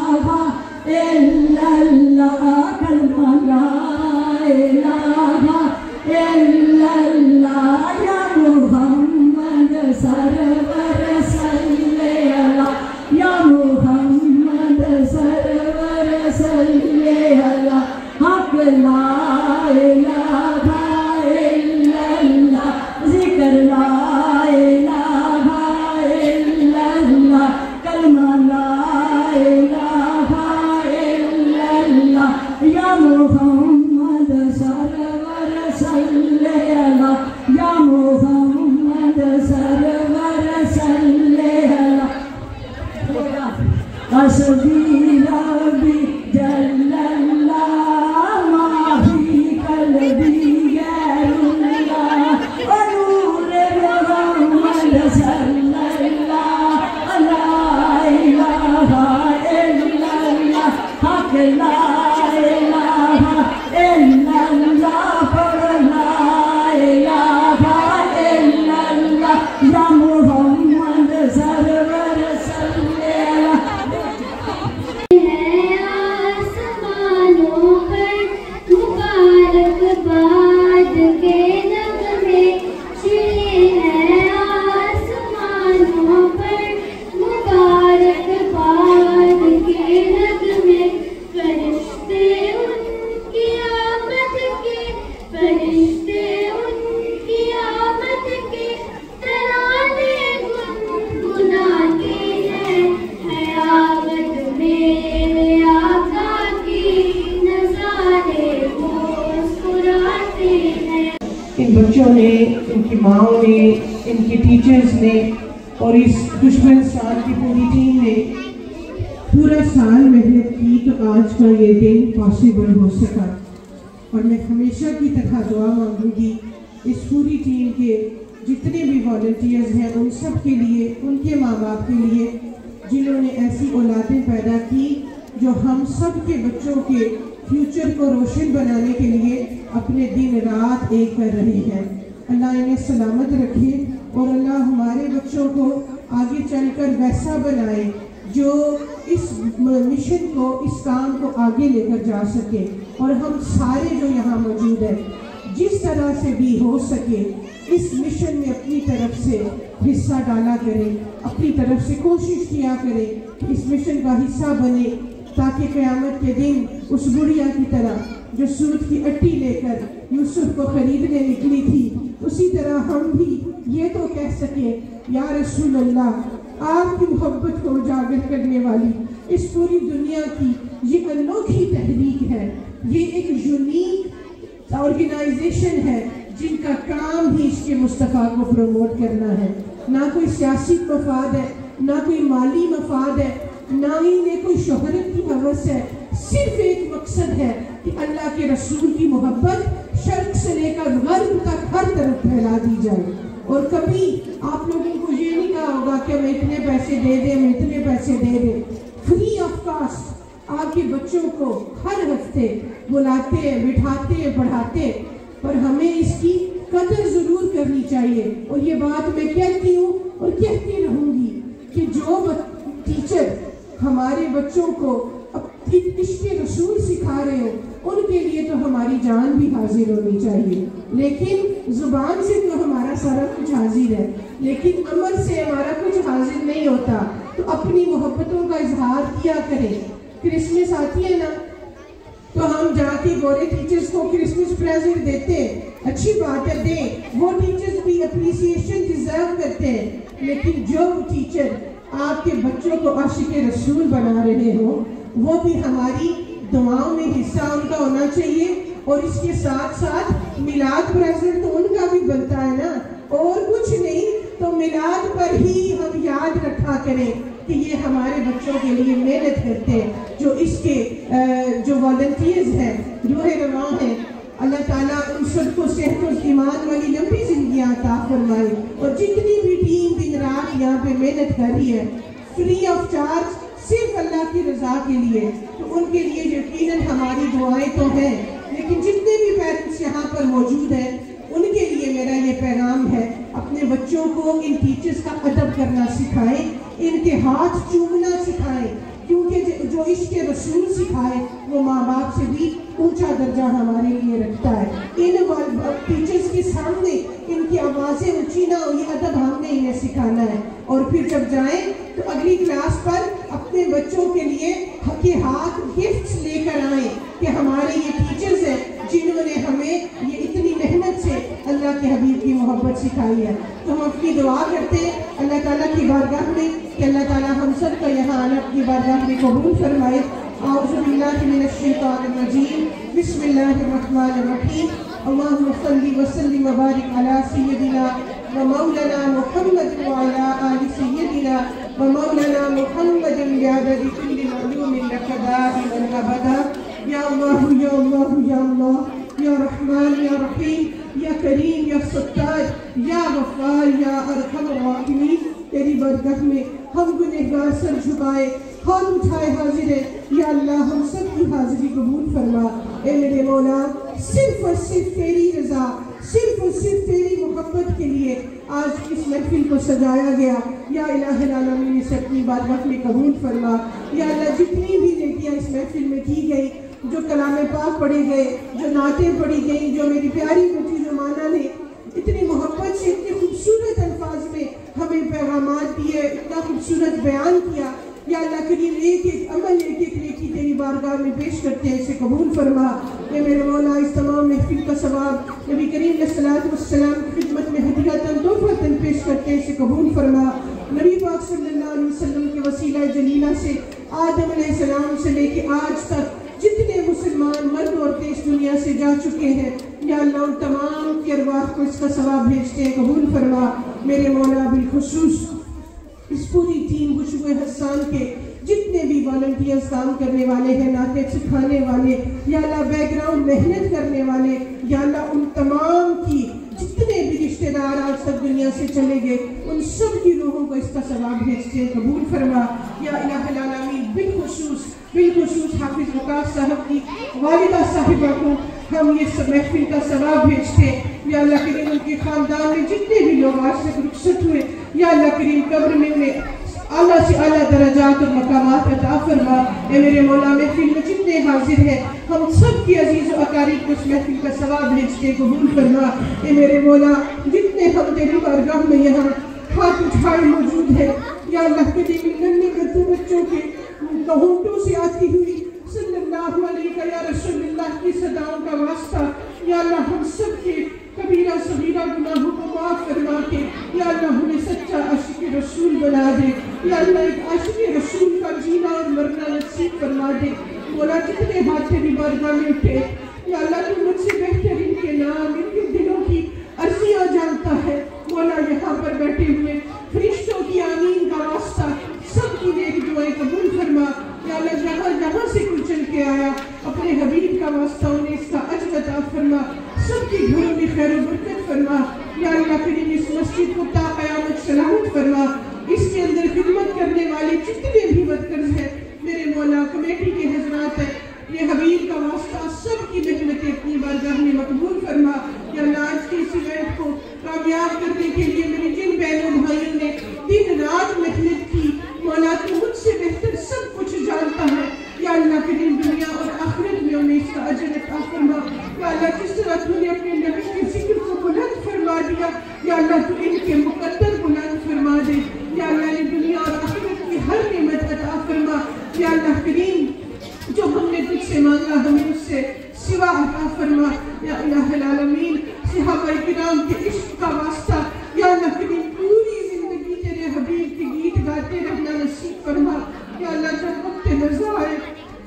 इलाहा इल्लल्लाह कलमा ला इलाहा इल्लल्लाह या Muhammad server सल्ले अला या Muhammad server सल्ले अला हक ला इलाहा इल्लल्लाह जिक्र ला इलाहा इल्लल्लाह कलमा ला इलाहा इल्लल्लाह या मुहम्मद सरवर सल्ले अला या मुहम्मद सरवर सल्ले अला हस्बी रब्बी जल्लल्लाह माही कल्बी गैरुल्लाह नूर मुहम्मद सल्लल्लाह ला इलाहा इल्लल्लाह हक ला इलाहा इल्लल्लाह ला इलाहा इल्लल्लाह या मुहम्मद सरवर सल्ले अला आसमानों पर मुबारकबाद के नगमे छिड़े हैं आसमानों पर मुबारकबाद के नगमे फरिश्ते उनकी आमद के फरिश्ते उनकी आमद के तराने गुनगुनाते हैं हयावत मेरे आका की नज़ारे मुस्कुराते हैं। इन बच्चों ने, इनकी माओं ने, इनके टीचर्स ने और इस दुश्मन साल की पूरी टीम ने पूरा साल मेहनत की तो आज का ये दिन पॉसिबल हो सका। और मैं हमेशा की तरह दुआ मांगूंगी इस पूरी टीम के जितने भी वॉलंटियर्स हैं उन सब के लिए, उनके माँ बाप के लिए जिन्होंने ऐसी औलादें पैदा की जो हम सब के बच्चों के फ्यूचर को रोशन बनाने के लिए अपने दिन रात एक कर रहे हैं। अल्लाह इन्हें सलामत रखे और अल्लाह हमारे बच्चों को आगे चलकर वैसा बनाए जो इस मिशन को, इस काम को आगे लेकर जा सके। और हम सारे जो यहाँ मौजूद हैं जिस तरह से भी हो सके इस मिशन में अपनी तरफ से हिस्सा डाला करें, अपनी तरफ से कोशिश किया करें, इस मिशन का हिस्सा बने ताकि क़यामत के दिन उस बुढ़िया की तरह जो सूद की अट्टी लेकर यूसुफ को खरीदने निकली थी उसी तरह हम भी ये तो कह सके या रसूल अल्लाह आपकी मोहब्बत को उजागर करने वाली इस पूरी दुनिया की ये अनोखी तहरीक है, ये एक यूनिक ऑर्गेनाइजेशन है जिनका काम ही इसके मुस्तफ़ा को प्रमोट करना है। ना कोई सियासी मफाद है, ना कोई माली मफाद है, ना ही इन्हें कोई शोहरत की हवस है। सिर्फ एक मकसद है कि अल्लाह के रसूल की मोहब्बत शर्क से लेकर गर्ब तक हर तरफ फैला दी जाए। और कभी आप लोगों को ये नहीं कहा होगा कि हम इतने पैसे दे दें, हम इतने पैसे दे दें। फ्री ऑफ कास्ट आपके बच्चों को हर हफ्ते बुलाते, बिठाते, पढ़ाते, पर हमें इसकी कदर जरूर करनी चाहिए। और ये बात मैं कहती हूँ और कहती रहूँगी कि जो टीचर हमारे बच्चों को इश्क़ रसूल सिखा रहे हो उनके लिए तो हमारी जान भी हाजिर होनी चाहिए। लेकिन जुबान से तो हमारा सारा कुछ हाजिर है, लेकिन अमल से हमारा कुछ हाजिर नहीं होता। तो अपनी मोहब्बतों का इजहार किया करें। क्रिसमस आती है ना तो हम जाके गोरे टीचर्स को क्रिसमस प्रेजेंट देते हैं, अच्छी बात है, दें, वो टीचर्स भी अप्रिसिएशन डिजर्व करते हैं। लेकिन जो टीचर आपके बच्चों को आशिक रसूल बना रहे हो वो भी हमारी दुआओं में हिस्सा उनका होना चाहिए। और इसके साथ साथ मिलाद प्रेजेंट तो उनका भी बनता है ना, और कुछ नहीं तो मिलाद पर ही हम याद रखा करें कि ये हमारे बच्चों के लिए मेहनत करते हैं। जो इसके जो वॉलंटियर्स हैं, रूह रवां हैं, अल्लाह ताला उन सबको सेहत और ईमान वाली लंबी जिंदगियां अता फरमाए। और जितनी भी टीम दिन रात यहाँ पे मेहनत कर रही है फ्री ऑफ चार्ज सिर्फ अल्लाह की रजा के लिए, तो उनके लिए यकीनन हमारी दुआएं तो हैं। लेकिन जितने भी पेरेंट्स यहाँ पर मौजूद हैं उनके लिए मेरा ये पैगाम है, अपने बच्चों को इन टीचर्स का अदब करना सिखाएं, इनके हाथ चूमना सिखाएं, क्योंकि जो जो इश्क रसूल सिखाए वो माँ बाप से भी ऊंचा दर्जा हमारे लिए रखता है। इन टीचर्स के सामने इनकी आवाज़ें ऊंची ना हो, ये अदब हमने इन्हें सिखाना है। और फिर जब जाएं तो अगली क्लास पर अपने बच्चों के लिए के हाथ गिफ्ट्स लेकर आएं कि हमारे ये टीचर्स हैं जिन्होंने हमें ये इतनी मेहनत से अल्लाह के हबीब की मोहब्बत सिखाई है। तो हम अपनी दुआ करते हैं अल्लाह ताला की बारगाह में कि अल्लाह ताला हम सब का यहाँ आना अपनी बारगाह में कबूल फरमाए। औज़ु बिल्लाहि मिनश शैतानिर रजीम, बिस्मिल्लाहिर रहमानिर रहीम। अल्लाहुम्मा सल्लि व सल्लिम व बारिक अला सय्यदिना व मौलाना मुहम्मद व अला आलि सय्यदिना व मौलाना मुहम्मद बिअददि कुल्लि मअलूमिन लक दाइमन अबदा। या अल्लाह या अल्लाह या अल्लाह या रहमान या रहीम या करीम या सत्तार या गफ्फार या अरहमर राहिमीन। तेरी बरगह में हम गुनहगार सर झुकाए हाथ उठाए हाजिर है। या अल्लाह हम सब की हाजिरी कबूल फरमा। ए मेरे मौला, सिर्फ और सिर्फ तेरी रजा, सिर्फ और सिर्फ तेरी मोहब्बत के लिए आज इस महफिल को सजाया गया। या इलाहुल आलमीन इसे अपनी बारगाह में कबूल फरमा। या अल्लाह जितनी भी नेकियां इस महफिल में की गई, जो कलामे पाक पढ़े गए, जो नातें पढ़ी गई, जो मेरी प्यारी बेटी ज़माना ने इतनी मोहब्बत से इतने खूबसूरत अल्फाज में हमें पैगामात दिए, इतना खूबसूरत बयान किया। या अल्लाह करीम एक एक अमल एक एक नेकी तेरी बारगाह में पेश करते हैं, इसे कबूल फरमा। ये मेरे मौला इस तमाम महफिल का सवाब नबी करीम सल्लल्लाहु अलैहि वसल्लम की खिदमत में हदीयतन तोहफतन पेश करते हैं, इसे कबूल फरमा। नबी पाक सल्लल्लाहु अलैहि वसल्लम के वसीला जलीला से आदम अलैहिस्सलाम से लेके आज तक जितने मुसलमान मर्द औरतें इस दुनिया से जा चुके हैं, या अल्लाह उन तमाम की अरवाह को इसका सवाब भेजते हैं, कबूल फरमा। मेरे मौला बिलखुसूस इस पूरी टीम खुशबू हसन के जितने भी वॉलंटियर्स काम करने वाले हैं, नाते सिखाने वाले, या अल्लाह बैकग्राउंड मेहनत करने वाले, या अल्लाह उन तमाम की जितने भी रिश्तेदार आज तक दुनिया से चले गए, उन सब की रूहों को इसका सवाब भेजते हैं, कबूल फरमा। या इलाहुल आलमीन बिलखुसूस हाफिज वकास साहब की वालिदा साहिबा को हम ये सब महफिल का सवाब भेजते हैं। या अल्लाह करीम उनके खानदान में जितने भी लोग आज तक रुखसत हुए, या अल्लाह करीम कब्र में उन्हें आला से आला दरजात और मकामात अता फरमा। ए मेरे मौला महफिल में जितने हाजिर हैं, हम सब की अजीज व अकारीब को इस महफिल का सवाब भेजते कबूल फरमा। ए मेरे मौला जितने हम तेरी बारगाह में यहाँ हाथ उठाए मौजूद है, या अल्लाह करीम नन्हे बच्चों बच्चों के होंठों से आती हुई सल्लल्लाहु अलैहि या रसूलुल्लाह की सदाओं का वास्ता, या अल्लाह हम सब के कबीरा सगीरा गुनाहों को माफ फरमा के या अल्लाह हमें सच्चा आशिक रसूल बना दे। या अल्लाह एक आशिक रसूल का जीना और मरना नसीब फरमा दे। मौला जितने हाथ तेरी बारगाह में उठे, या अल्लाह तू मुझसे बेहतर इनके नाम इनके दिलों की अर्जियाँ जानता है। मौला यहाँ पर बैठे हुए फरिश्तों की आमीन का वास्ता सबकी नेक दुआएं कबूल फरमा। या अल्लाह जहाँ जहाँ से कोई चल के आया अपने हबीब का वास्ता उन्हें इसका अजर अता फरमा, सबके घरों में खैर बरकत फरमा। या अल्लाह करीम इस मस्जिद को ता क़यामत सलामत फरमा। इसके अंदर खिदमत करने वाले जितने भी वर्कर्स हैं, मेरे मौला कमेटी के हजरात हैं, ये हबीब का वास्ता सबकी मेहनतें अपनी बारगाह में मकबूल फरमा। या अल्लाह आज के इस इवेंट को कामयाब करने के लिए मेरे जिन बहनों भाइयों ने दिन रात मेहनत की, मौला तू मुझसे बेहतर सब कुछ जानता है। या अल्लाह करीम दुनिया और आखिरत में उन्हें इसका अजर अता फरमा। या अल्लाह जिस तरह तूने अपने नबी के जिक्र को बुलंद फरमा दिया, या अल्लाह तू इनके मुकद्दर बुलंद फरमा दे। या अल्लाह ने दुनिया और आखिरत की हर नेमत अता फरमा। या अल्लाह करीम जो हमने तुझसे मांगा हमें उससे सिवा अता फरमा। या इलाहुल आलमीन सहाबा किराम के इश्क का वास्ता, या अल्लाह करीम पूरी जिंदगी तेरे हबीब के गीत गाते रहना नसीब फरमा। या अल्लाह जब वक्त नज़र आए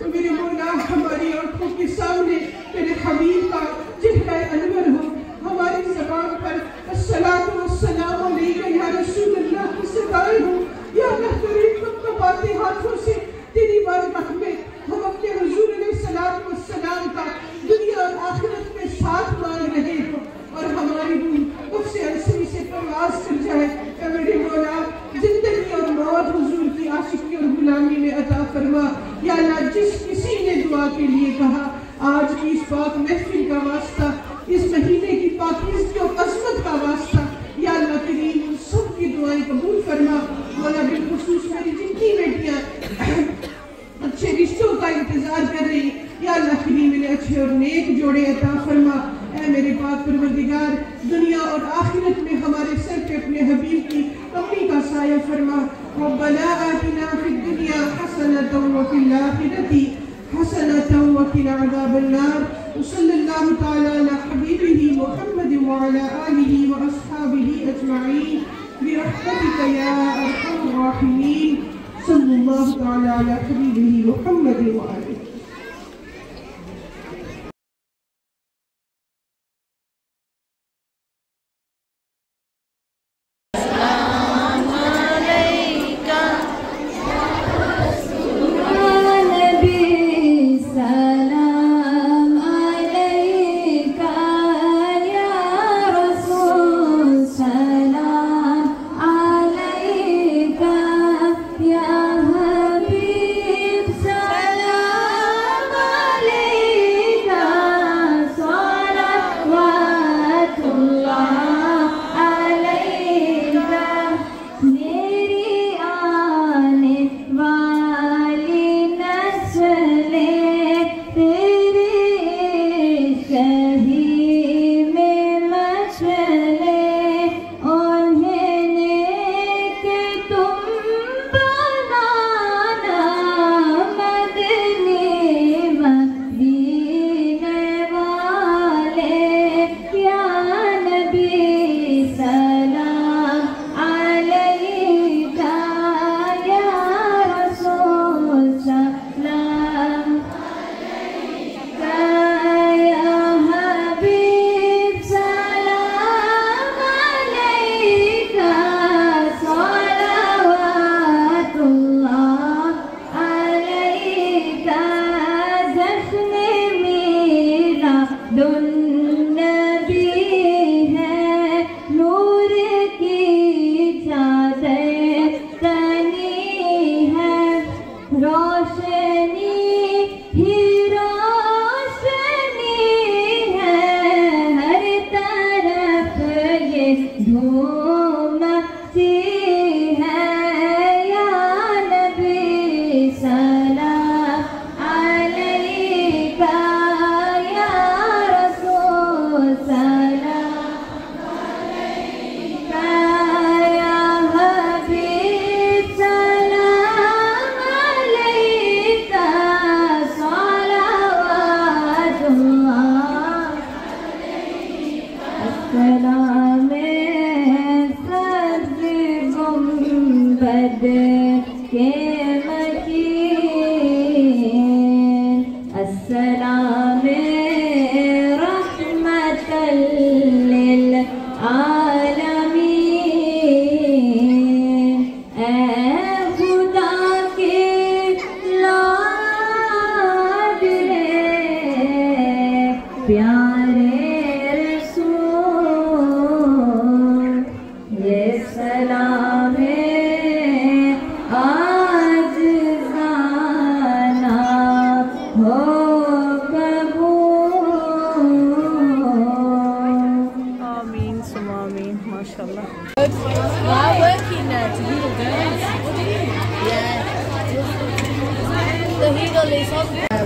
तो मेरे मौला हमारी आंखों के सामने तेरे हबीब का चेहरा अनवर हो, हमारी ज़बान पर अस्सलातु वस्सलाम अलैका या रसूलल्लाह की सदाएं हो। या अल्लाह करीम कपाते हाथों से तेरी बारगाह में हम अपने हुजूर अलैहिस्सलातु वस्सलाम का दुनिया और आखिरत में साथ मांग रहे हो और हमारी रूह उससे अरसरी से प्रवास कर जाए। या मेरे मौला जिंदगी और मौत हुजूर की आशिकी और गुलामी में अता फरमा। या अल्लाह जिस किसी ने दुआ के लिए कहा, आज की इस पाक महफिल का वास्ता, इस महीने की पाकीज़गी और अज़मत का वास्ता, या अल्लाह करीम सब की दुआएं कबूल फरमा। मौला बिलखुसूस मेरी जितनी बेटियां अच्छे रिश्तों का इंतजार कर रही। या अल्लाह करीम इन्हें अच्छे और नेक जोड़े अता फरमा। ऐ मेरे पाक परवरदिगार, दुनिया और आखिरत में हमारे सर पे अपने हबीब की कमी का साया फरमा। रब्बना आतिना फिद दुनिया हसनतन व फिल आखिरति हसनतन व क़िना अज़ाबन्नार। सल्लल्लाहु तआला अला हबीबिही मुहम्मद व अला आलिही व अस्हाबिही अजमईन बिरहमतिका या अरहमर राहिमीन। सल्लल्लाहु तआला अला हबीबिही मुहम्मद व आलिही।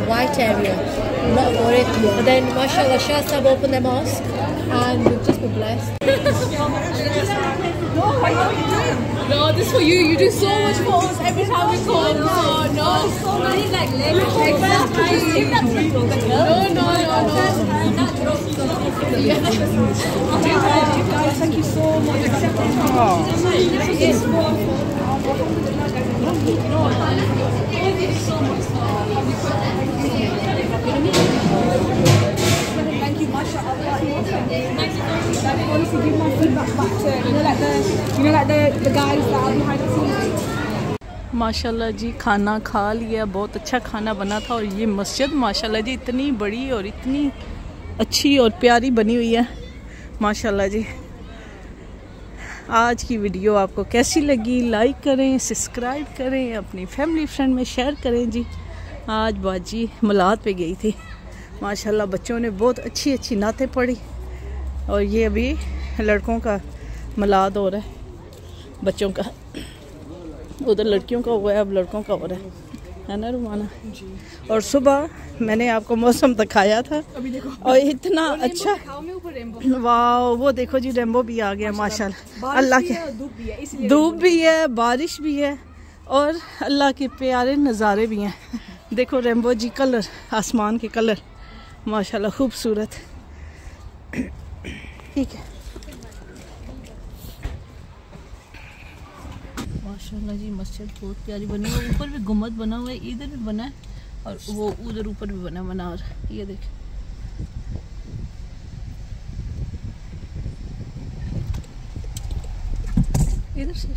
White area, not for it. But then, mashallah, Shah Sahib opened the mosque and we've just been blessed. No, this is for you. You do so much for us every time we come. Oh, no. So many like legs. No. Thank you so much. Thank you, mashallah. I want to give my feedback back to the guys that are behind the scenes. माशाल्लाह जी खाना खा लिया, बहुत अच्छा खाना बना था। और ये मस्जिद माशाल्लाह जी इतनी बड़ी और इतनी अच्छी और प्यारी बनी हुई है माशाल्लाह जी। आज की वीडियो आपको कैसी लगी? लाइक करें, सब्सक्राइब करें, अपनी फैमिली फ्रेंड में शेयर करें जी। आज बाजी मिलाद पे गई थी माशाल्लाह, बच्चों ने बहुत अच्छी अच्छी नातें पढ़ी। और ये अभी लड़कों का मिलाद हो रहा है, बच्चों का, उधर लड़कियों का हुआ है, अब लड़कों का हो रहा है। है ना रुमाना जी। और सुबह मैंने आपको मौसम दिखाया था, अभी देखो और इतना अच्छा, वाह वो देखो जी रेम्बो भी आ गया माशाल्लाह। अल्लाह के धूप भी है, बारिश भी है और अल्लाह के प्यारे नज़ारे भी हैं। देखो रेम्बो जी कलर, आसमान के कलर माशाल्लाह खूबसूरत। ठीक है माशाल्लाह जी, मस्जिद बहुत प्यारी बनी है। ऊपर भी गुम्बद बना हुआ है, इधर भी बना है और वो उधर ऊपर भी बना मनार। ये देखें इधर से